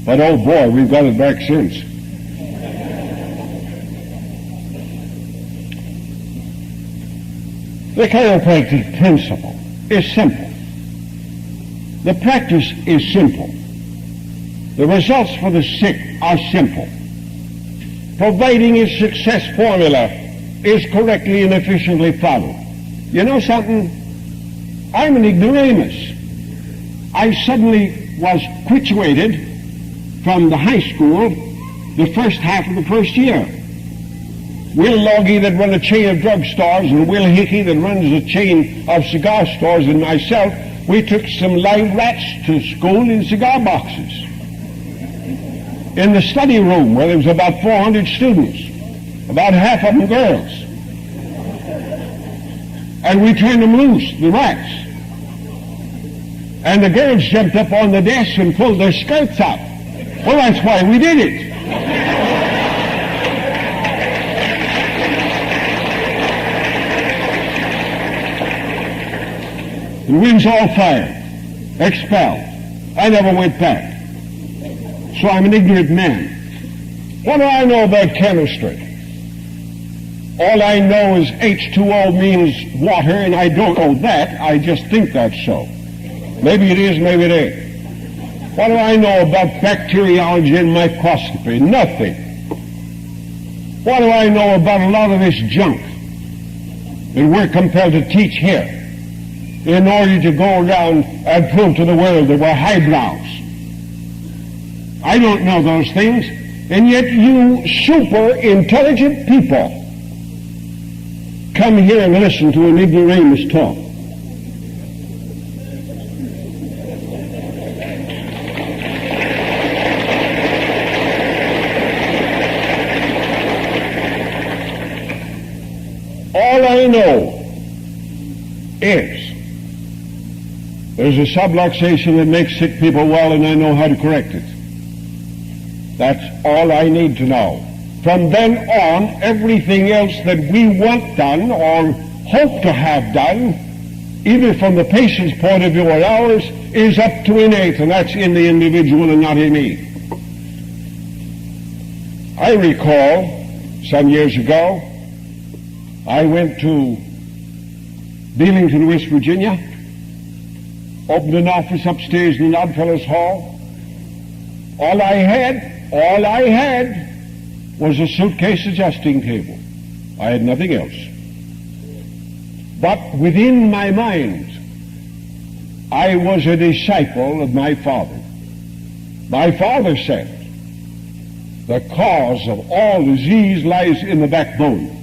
Speaker 1: But oh boy, we've got it back since. The chiropractic principle is simple. The practice is simple. The results for the sick are simple. Providing a success formula is correctly and efficiently followed. You know something? I'm an ignoramus. I suddenly was quituated from the high school the first half of the first year. Will Logie that run a chain of drug stores and Will Hickey that runs a chain of cigar stores and myself We took some live rats to school in cigar boxes in the study room where there was about 400 students, about half of them girls. And we turned them loose, the rats. And the girls jumped up on the desk and pulled their skirts out. Well, that's why we did it. The we was all fired, expelled. I never went back. So I'm an ignorant man. What do I know about chemistry? All I know is H2O means water, and I don't know that. I just think that's so. Maybe it is, maybe it ain't. What do I know about bacteriology and microscopy? Nothing. What do I know about a lot of this junk that we're compelled to teach here in order to go around and prove to the world that we're highbrows? I don't know those things, and yet you super intelligent people come here and listen to an ignoramus talk. All I know is there's a subluxation that makes sick people well, and I know how to correct it. That's all I need to know. From then on, everything else that we want done or hope to have done, either from the patient's point of view or ours, is up to innate, and that's in the individual and not in me. I recall some years ago, I went to Beelington, West Virginia, opened an office upstairs in the Oddfellows Hall. All I had was a suitcase adjusting table. I had nothing else. But within my mind, I was a disciple of my father. My father said, the cause of all disease lies in the backbone.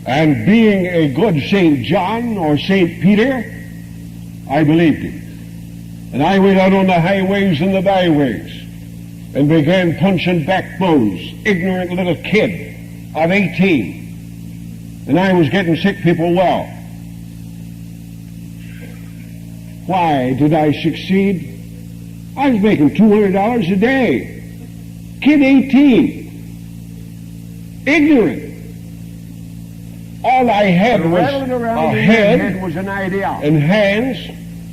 Speaker 1: And being a good St. John or St. Peter, I believed him. And I went out on the highways and the byways and began punching backbones, ignorant little kid of 18. And I was getting sick people well. Why did I succeed? I was making $200 a day. Kid 18. Ignorant. All I had was a head
Speaker 2: was an idea.
Speaker 1: and hands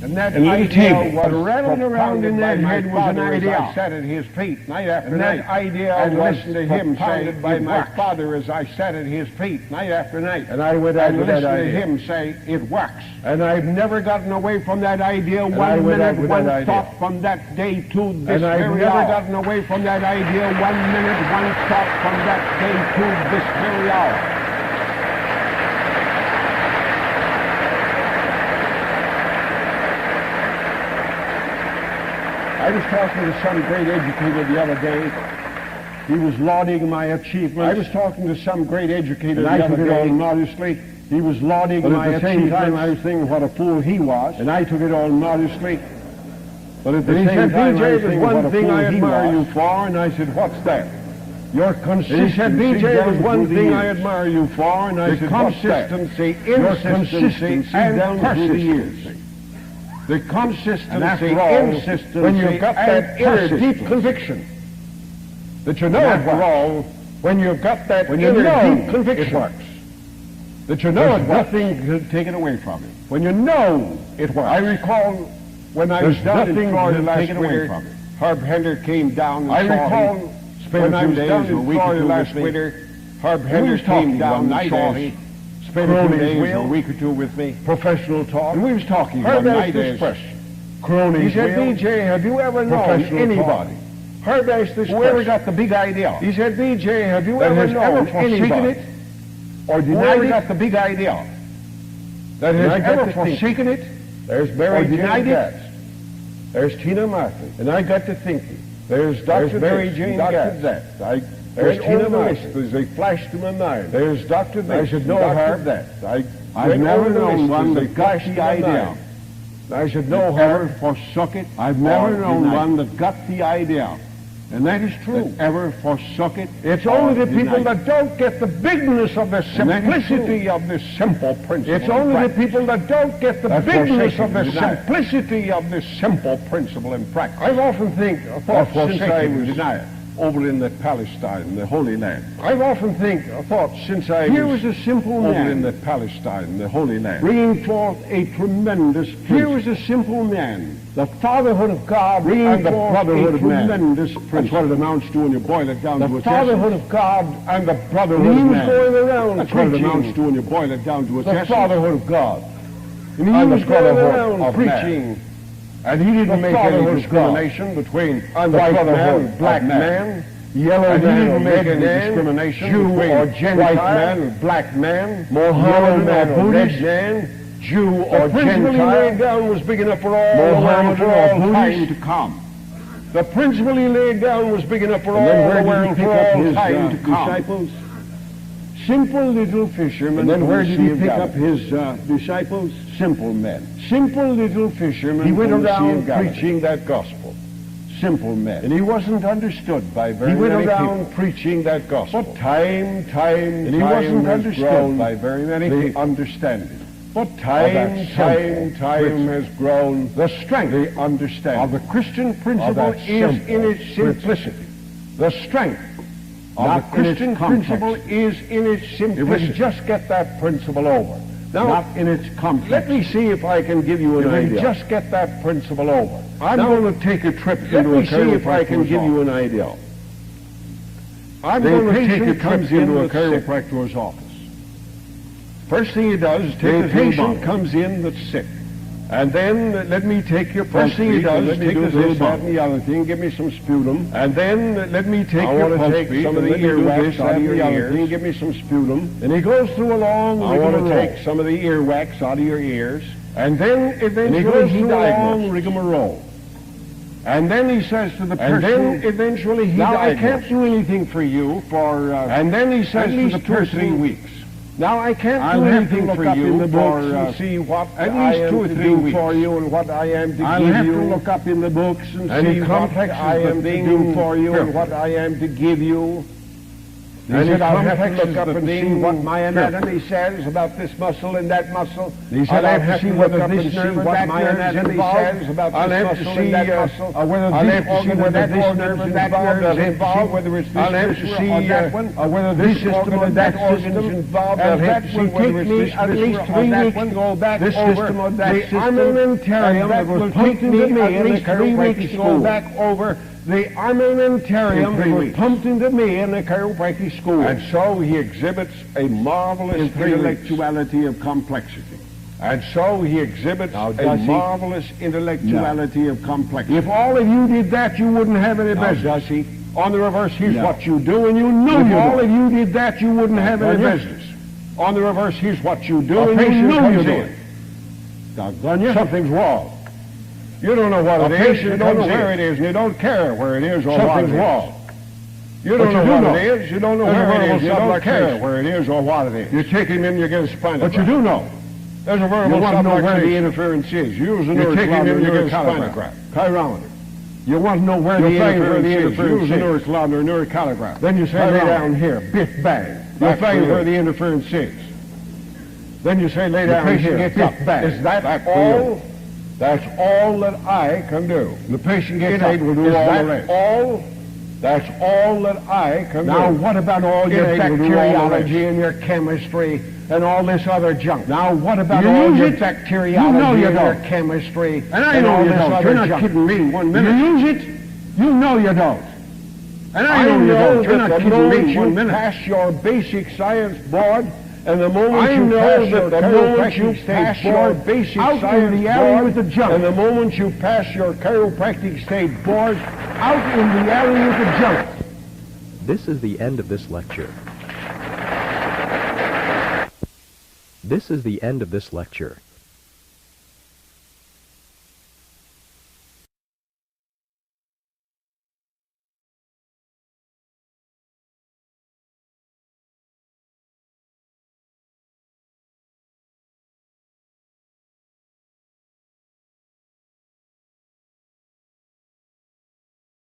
Speaker 2: And that
Speaker 1: and little
Speaker 2: idea
Speaker 1: table.
Speaker 2: was rattling around in that head was an idea.
Speaker 1: I sat at his feet night after
Speaker 2: And
Speaker 1: night.
Speaker 2: that idea
Speaker 1: and
Speaker 2: was
Speaker 1: listened to him say,
Speaker 2: propounded by
Speaker 1: by my
Speaker 2: my
Speaker 1: father as I sat at his feet night after night.
Speaker 2: And I went
Speaker 1: and
Speaker 2: after that
Speaker 1: listened to
Speaker 2: idea.
Speaker 1: him say, it works.
Speaker 2: And I've never gotten away from that idea
Speaker 1: I
Speaker 2: one
Speaker 1: went
Speaker 2: minute,
Speaker 1: after
Speaker 2: one
Speaker 1: that idea.
Speaker 2: thought from that day to this
Speaker 1: And I've
Speaker 2: very
Speaker 1: never
Speaker 2: hour.
Speaker 1: gotten away from that idea 1 minute, one thought from that day to this very hour. I was talking to some great educator the other day. He was lauding my achievements. I was talking to some great educator the other day. All modestly. He was lauding my achievements. But at the same time, I was thinking what a fool he was. And I took it all modestly. But at the same time, I was thinking what a fool I admire you for. And I said, what's that? Your consistency. He said, BJ, there's one thing I admire you for. And I said, what's that? Your consistency and persistence. The consistency, insistency,
Speaker 2: when you've got that inner deep conviction
Speaker 1: that you know it works.
Speaker 2: When you've got that
Speaker 1: inner deep conviction
Speaker 2: it works.
Speaker 1: That you know it works.
Speaker 2: Nothing to take it away from you.
Speaker 1: When you know it works. I recall when I was down in Florida last winter, Herb Hender came down and saw me. When I was down in Florida last winter, Herb Hender came down and saw me. Spent a few days, a week or two with me.
Speaker 2: Professional talk.
Speaker 1: And we was talking
Speaker 2: Herb
Speaker 1: one
Speaker 2: asked
Speaker 1: night
Speaker 2: this
Speaker 1: as
Speaker 2: question.
Speaker 1: cronies.
Speaker 2: He said,
Speaker 1: will.
Speaker 2: BJ, have you ever known anybody? Herb asked this
Speaker 1: Whoever
Speaker 2: question.
Speaker 1: got the big idea
Speaker 2: He said, BJ, have you
Speaker 1: that
Speaker 2: ever
Speaker 1: has ever
Speaker 2: known
Speaker 1: forsaken
Speaker 2: anybody?
Speaker 1: it or denied
Speaker 2: Whoever
Speaker 1: it?
Speaker 2: got the big idea
Speaker 1: That
Speaker 2: And I
Speaker 1: has
Speaker 2: got
Speaker 1: ever
Speaker 2: to think.
Speaker 1: forsaken it
Speaker 2: There's
Speaker 1: or
Speaker 2: Mary
Speaker 1: denied
Speaker 2: Jane
Speaker 1: it?
Speaker 2: Gatz. There's Tina Martin.
Speaker 1: And I got to thinking.
Speaker 2: There's Dr.
Speaker 1: Mary
Speaker 2: This,
Speaker 1: Jane
Speaker 2: Dr.
Speaker 1: Gatz.
Speaker 2: That.
Speaker 1: There's
Speaker 2: Went
Speaker 1: Tina
Speaker 2: over the
Speaker 1: Martin.
Speaker 2: list as they flashed to my mind.
Speaker 1: There's Dr. This.
Speaker 2: I should know
Speaker 1: Dr.
Speaker 2: Herb.
Speaker 1: that.
Speaker 2: I've
Speaker 1: Went
Speaker 2: never
Speaker 1: over the
Speaker 2: known
Speaker 1: list
Speaker 2: one
Speaker 1: as
Speaker 2: that
Speaker 1: they flashed
Speaker 2: flashed
Speaker 1: the
Speaker 2: to my
Speaker 1: idea
Speaker 2: mind.
Speaker 1: I said, no,
Speaker 2: ever
Speaker 1: Howard,
Speaker 2: forsook it.
Speaker 1: I've never known
Speaker 2: denied
Speaker 1: one that got the idea.
Speaker 2: And that is true.
Speaker 1: That ever forsook it.
Speaker 2: It's only the
Speaker 1: denied
Speaker 2: people
Speaker 1: it.
Speaker 2: that don't get the bigness of the simplicity of this simple principle. It's only the people that don't get the bigness of the simplicity of this simple principle in practice. I've often thought since I was
Speaker 1: over in the Palestine, the Holy Land.
Speaker 2: I've often thought since I
Speaker 1: Here
Speaker 2: was
Speaker 1: was a simple
Speaker 2: over
Speaker 1: man
Speaker 2: in
Speaker 1: in the Palestine, the Holy Land,
Speaker 2: bringing forth a tremendous principle.
Speaker 1: Here was a simple man,
Speaker 2: the fatherhood of God
Speaker 1: and the
Speaker 2: forth
Speaker 1: brotherhood
Speaker 2: a
Speaker 1: of man.
Speaker 2: tremendous
Speaker 1: That's
Speaker 2: principle.
Speaker 1: what it amounts to when you boil it down to
Speaker 2: The
Speaker 1: its
Speaker 2: fatherhood
Speaker 1: essence.
Speaker 2: of God
Speaker 1: And the brotherhood
Speaker 2: and he
Speaker 1: of
Speaker 2: was
Speaker 1: man.
Speaker 2: going around
Speaker 1: That's what it
Speaker 2: preaching
Speaker 1: amounts to when you boil it down to its
Speaker 2: the
Speaker 1: essence.
Speaker 2: fatherhood of God. And he
Speaker 1: And the
Speaker 2: was going
Speaker 1: brotherhood
Speaker 2: around
Speaker 1: of
Speaker 2: preaching
Speaker 1: And he didn't
Speaker 2: the
Speaker 1: make any
Speaker 2: fatherhood of
Speaker 1: discrimination between
Speaker 2: and the
Speaker 1: white
Speaker 2: brotherhood
Speaker 1: man,
Speaker 2: of
Speaker 1: black
Speaker 2: man.
Speaker 1: man,
Speaker 2: yellow
Speaker 1: and he
Speaker 2: man or
Speaker 1: didn't make
Speaker 2: red
Speaker 1: any
Speaker 2: man,
Speaker 1: discrimination
Speaker 2: Jew
Speaker 1: between
Speaker 2: or Gentile,
Speaker 1: white man, black man,
Speaker 2: Mohammedan
Speaker 1: yellow man
Speaker 2: or
Speaker 1: or
Speaker 2: Buddhist,
Speaker 1: red man,
Speaker 2: Jew
Speaker 1: or
Speaker 2: or principle he laid
Speaker 1: Gentile,
Speaker 2: down was big enough for all
Speaker 1: Mohammedan
Speaker 2: for
Speaker 1: or
Speaker 2: all
Speaker 1: Buddhist
Speaker 2: time
Speaker 1: to come.
Speaker 2: The principle he laid down was big enough for
Speaker 1: And then
Speaker 2: all
Speaker 1: where
Speaker 2: the
Speaker 1: did
Speaker 2: world
Speaker 1: he pick
Speaker 2: for
Speaker 1: up
Speaker 2: all
Speaker 1: his
Speaker 2: time to come.
Speaker 1: disciples? Simple little fishermen.
Speaker 2: And then
Speaker 1: from
Speaker 2: where
Speaker 1: the
Speaker 2: did
Speaker 1: Sea
Speaker 2: he
Speaker 1: of
Speaker 2: pick
Speaker 1: Galilee.
Speaker 2: up his disciples?
Speaker 1: Simple men. Simple little fishermen.
Speaker 2: He went
Speaker 1: from the Sea
Speaker 2: around
Speaker 1: of Galilee.
Speaker 2: preaching that gospel.
Speaker 1: Simple men.
Speaker 2: And he wasn't understood by very
Speaker 1: He went
Speaker 2: many
Speaker 1: around
Speaker 2: people. Preaching that gospel.
Speaker 1: But time
Speaker 2: And he wasn't
Speaker 1: has
Speaker 2: understood
Speaker 1: grown
Speaker 2: by very many
Speaker 1: the
Speaker 2: people.
Speaker 1: understanding.
Speaker 2: But
Speaker 1: Of
Speaker 2: time
Speaker 1: that simple
Speaker 2: has grown
Speaker 1: the strength
Speaker 2: the understanding
Speaker 1: of the Christian principle
Speaker 2: that
Speaker 1: is
Speaker 2: simple
Speaker 1: in its simplicity. The strength of
Speaker 2: Not
Speaker 1: the Christian
Speaker 2: in its
Speaker 1: principle
Speaker 2: complexity.
Speaker 1: is in its
Speaker 2: If
Speaker 1: simplicity.
Speaker 2: we just get that principle over. Now,
Speaker 1: not in its complexity.
Speaker 2: let me see if I can give you an
Speaker 1: If we
Speaker 2: idea.
Speaker 1: just
Speaker 2: get that principle over.
Speaker 1: I'm
Speaker 2: Now,
Speaker 1: going to take a trip
Speaker 2: let
Speaker 1: into a
Speaker 2: me see if I can
Speaker 1: chiropractor's
Speaker 2: give you
Speaker 1: office.
Speaker 2: an idea. I'm
Speaker 1: The
Speaker 2: going to take
Speaker 1: patient
Speaker 2: a trip
Speaker 1: comes into a
Speaker 2: that's sick.
Speaker 1: chiropractor's office.
Speaker 2: First thing he does is
Speaker 1: The
Speaker 2: take a
Speaker 1: patient
Speaker 2: patient
Speaker 1: comes in that's sick.
Speaker 2: and then let me take your
Speaker 1: First thing he does is take
Speaker 2: this,
Speaker 1: this,
Speaker 2: that,
Speaker 1: that, and the other thing, give me some sputum.
Speaker 2: and then let me take
Speaker 1: I
Speaker 2: your
Speaker 1: want to
Speaker 2: pulse
Speaker 1: take
Speaker 2: beat,
Speaker 1: some of
Speaker 2: and
Speaker 1: the
Speaker 2: let me do
Speaker 1: earwax
Speaker 2: this,
Speaker 1: out
Speaker 2: that,
Speaker 1: of
Speaker 2: and
Speaker 1: your
Speaker 2: the other
Speaker 1: ears.
Speaker 2: thing.
Speaker 1: Give me some sputum.
Speaker 2: And he goes through a long
Speaker 1: I want to
Speaker 2: rigmarole.
Speaker 1: take some of the earwax out of your ears.
Speaker 2: And then
Speaker 1: And he
Speaker 2: eventually
Speaker 1: goes
Speaker 2: he
Speaker 1: through a long
Speaker 2: diagnoses.
Speaker 1: rigmarole.
Speaker 2: And then he says to the
Speaker 1: And
Speaker 2: person,
Speaker 1: then eventually he
Speaker 2: now I
Speaker 1: diagnoses.
Speaker 2: can't do anything for you for,
Speaker 1: And then he says
Speaker 2: at
Speaker 1: to
Speaker 2: least
Speaker 1: the
Speaker 2: 2 or 3
Speaker 1: person,
Speaker 2: weeks. Now I can't
Speaker 1: I'll
Speaker 2: do
Speaker 1: have to
Speaker 2: anything
Speaker 1: look
Speaker 2: for
Speaker 1: up in
Speaker 2: you
Speaker 1: the
Speaker 2: for,
Speaker 1: books and
Speaker 2: see what
Speaker 1: at
Speaker 2: I
Speaker 1: least
Speaker 2: am
Speaker 1: 2 or
Speaker 2: to
Speaker 1: 3
Speaker 2: do
Speaker 1: weeks.
Speaker 2: for you and what I am to
Speaker 1: I'll
Speaker 2: give
Speaker 1: have
Speaker 2: you.
Speaker 1: to look up in the books and
Speaker 2: And
Speaker 1: see
Speaker 2: he
Speaker 1: what
Speaker 2: complexes
Speaker 1: I am
Speaker 2: the
Speaker 1: to
Speaker 2: thing
Speaker 1: do for you and
Speaker 2: here.
Speaker 1: what I am to give you.
Speaker 2: He
Speaker 1: And
Speaker 2: said,
Speaker 1: he
Speaker 2: I'll have to
Speaker 1: complexes
Speaker 2: look up
Speaker 1: the
Speaker 2: and see
Speaker 1: thing
Speaker 2: what my
Speaker 1: here.
Speaker 2: anatomy says about this muscle and that muscle.
Speaker 1: He said,
Speaker 2: I'll
Speaker 1: I'll
Speaker 2: have to see
Speaker 1: look
Speaker 2: whether
Speaker 1: up
Speaker 2: this
Speaker 1: and see
Speaker 2: nerve and
Speaker 1: what
Speaker 2: that
Speaker 1: my
Speaker 2: nerve
Speaker 1: anatomy
Speaker 2: says about
Speaker 1: I'll
Speaker 2: this
Speaker 1: have to
Speaker 2: muscle
Speaker 1: see
Speaker 2: and that muscle.
Speaker 1: whether
Speaker 2: I'll
Speaker 1: this
Speaker 2: have to see
Speaker 1: organ or
Speaker 2: whether
Speaker 1: that
Speaker 2: this
Speaker 1: organ
Speaker 2: nerve
Speaker 1: is
Speaker 2: is involved.
Speaker 1: involved.
Speaker 2: I'll
Speaker 1: I'll
Speaker 2: have to
Speaker 1: have to
Speaker 2: see
Speaker 1: see whether it's this
Speaker 2: I'll have to
Speaker 1: system
Speaker 2: see
Speaker 1: or that one.
Speaker 2: whether
Speaker 1: This
Speaker 2: this
Speaker 1: system
Speaker 2: organ
Speaker 1: or
Speaker 2: or
Speaker 1: that
Speaker 2: that organ
Speaker 1: system.
Speaker 2: is involved.
Speaker 1: And
Speaker 2: I'll have
Speaker 1: that
Speaker 2: to see
Speaker 1: will
Speaker 2: whether
Speaker 1: take
Speaker 2: it's
Speaker 1: me
Speaker 2: this
Speaker 1: at
Speaker 2: system
Speaker 1: least
Speaker 2: or
Speaker 1: 3
Speaker 2: that
Speaker 1: weeks
Speaker 2: one.
Speaker 1: to go back
Speaker 2: This
Speaker 1: over
Speaker 2: system or that
Speaker 1: the
Speaker 2: system.
Speaker 1: armamentarium
Speaker 2: And
Speaker 1: that was
Speaker 2: will
Speaker 1: pumped
Speaker 2: take
Speaker 1: into
Speaker 2: me
Speaker 1: me
Speaker 2: at
Speaker 1: in the
Speaker 2: least 3
Speaker 1: chiropractic
Speaker 2: weeks to go
Speaker 1: school.
Speaker 2: back over the armamentarium
Speaker 1: In
Speaker 2: that
Speaker 1: 3
Speaker 2: was
Speaker 1: weeks.
Speaker 2: pumped into me in the chiropractic school.
Speaker 1: And so he exhibits a marvelous
Speaker 2: In 3 weeks.
Speaker 1: intellectuality of complexity.
Speaker 2: And so he exhibits
Speaker 1: Now,
Speaker 2: a
Speaker 1: does he?
Speaker 2: marvelous intellectuality
Speaker 1: of complexity.
Speaker 2: If all of you did that, you wouldn't have any
Speaker 1: Now,
Speaker 2: business.
Speaker 1: does he?
Speaker 2: On the reverse, here's
Speaker 1: No.
Speaker 2: what you do, and you know
Speaker 1: If
Speaker 2: you
Speaker 1: all
Speaker 2: do.
Speaker 1: of
Speaker 2: you did that, you wouldn't have any
Speaker 1: Doggone you.
Speaker 2: business. On the reverse, here's what you do,
Speaker 1: A
Speaker 2: and you
Speaker 1: patient
Speaker 2: know
Speaker 1: comes
Speaker 2: you do
Speaker 1: in.
Speaker 2: it.
Speaker 1: Doggone you.
Speaker 2: Something's wrong. You don't know what
Speaker 1: A
Speaker 2: it is,
Speaker 1: patient
Speaker 2: you don't know
Speaker 1: comes
Speaker 2: where
Speaker 1: in.
Speaker 2: it is, and you don't care where it is or what
Speaker 1: Something's
Speaker 2: it is.
Speaker 1: wrong.
Speaker 2: You
Speaker 1: But
Speaker 2: don't
Speaker 1: you
Speaker 2: know
Speaker 1: do
Speaker 2: what
Speaker 1: know.
Speaker 2: it is, you don't know
Speaker 1: There's a
Speaker 2: where it
Speaker 1: verbal
Speaker 2: is, you don't care
Speaker 1: subluxation.
Speaker 2: where it is or what it is.
Speaker 1: You take him in, you get a spinal
Speaker 2: But you do know. There's a
Speaker 1: You
Speaker 2: verbal
Speaker 1: want to know where the
Speaker 2: subluxation.
Speaker 1: interference is. Use a
Speaker 2: You take him in, you get a spinal
Speaker 1: neurocalograph.
Speaker 2: Chirometer. You want to know where
Speaker 1: You
Speaker 2: the
Speaker 1: find where
Speaker 2: interference
Speaker 1: the
Speaker 2: is.
Speaker 1: interference
Speaker 2: Use a
Speaker 1: is.
Speaker 2: neurocalograph.
Speaker 1: Then you say,
Speaker 2: Lay
Speaker 1: down.
Speaker 2: down here, biff bang. You
Speaker 1: That's
Speaker 2: find
Speaker 1: for
Speaker 2: where
Speaker 1: you.
Speaker 2: the interference is. Then you say, lay
Speaker 1: The
Speaker 2: down
Speaker 1: patient
Speaker 2: here,
Speaker 1: gets
Speaker 2: biff
Speaker 1: up.
Speaker 2: bang.
Speaker 1: Is that
Speaker 2: That's
Speaker 1: for
Speaker 2: all?
Speaker 1: you?
Speaker 2: That's all that I can do.
Speaker 1: The patient gets
Speaker 2: Innate
Speaker 1: up.
Speaker 2: will do
Speaker 1: Is
Speaker 2: all
Speaker 1: that
Speaker 2: the rest. All? That's all that I can
Speaker 1: Now,
Speaker 2: do.
Speaker 1: what about all your
Speaker 2: Innate will do all the rest.
Speaker 1: bacteriology and your chemistry and all this other junk? Now, what about
Speaker 2: You
Speaker 1: all
Speaker 2: use
Speaker 1: your
Speaker 2: it.
Speaker 1: bacteriology
Speaker 2: You know you
Speaker 1: and your
Speaker 2: don't.
Speaker 1: chemistry
Speaker 2: And I know
Speaker 1: all
Speaker 2: you
Speaker 1: this
Speaker 2: don't.
Speaker 1: other
Speaker 2: You're not
Speaker 1: junk?
Speaker 2: kidding me 1 minute.
Speaker 1: You use it? You know you don't. And I know you don't. You're
Speaker 2: that
Speaker 1: not
Speaker 2: the
Speaker 1: kidding
Speaker 2: moment
Speaker 1: me 1
Speaker 2: you
Speaker 1: minute.
Speaker 2: pass your basic science board, and the moment
Speaker 1: I
Speaker 2: you
Speaker 1: know
Speaker 2: pass
Speaker 1: that
Speaker 2: your
Speaker 1: the moment you
Speaker 2: chiropractic
Speaker 1: pass
Speaker 2: state
Speaker 1: your
Speaker 2: board, basic
Speaker 1: out in
Speaker 2: science
Speaker 1: the alley
Speaker 2: board,
Speaker 1: with the junk.
Speaker 2: and the moment you pass your chiropractic state board,
Speaker 1: Out in the alley with the junk.
Speaker 3: This is the end of this lecture. This is the end of this lecture.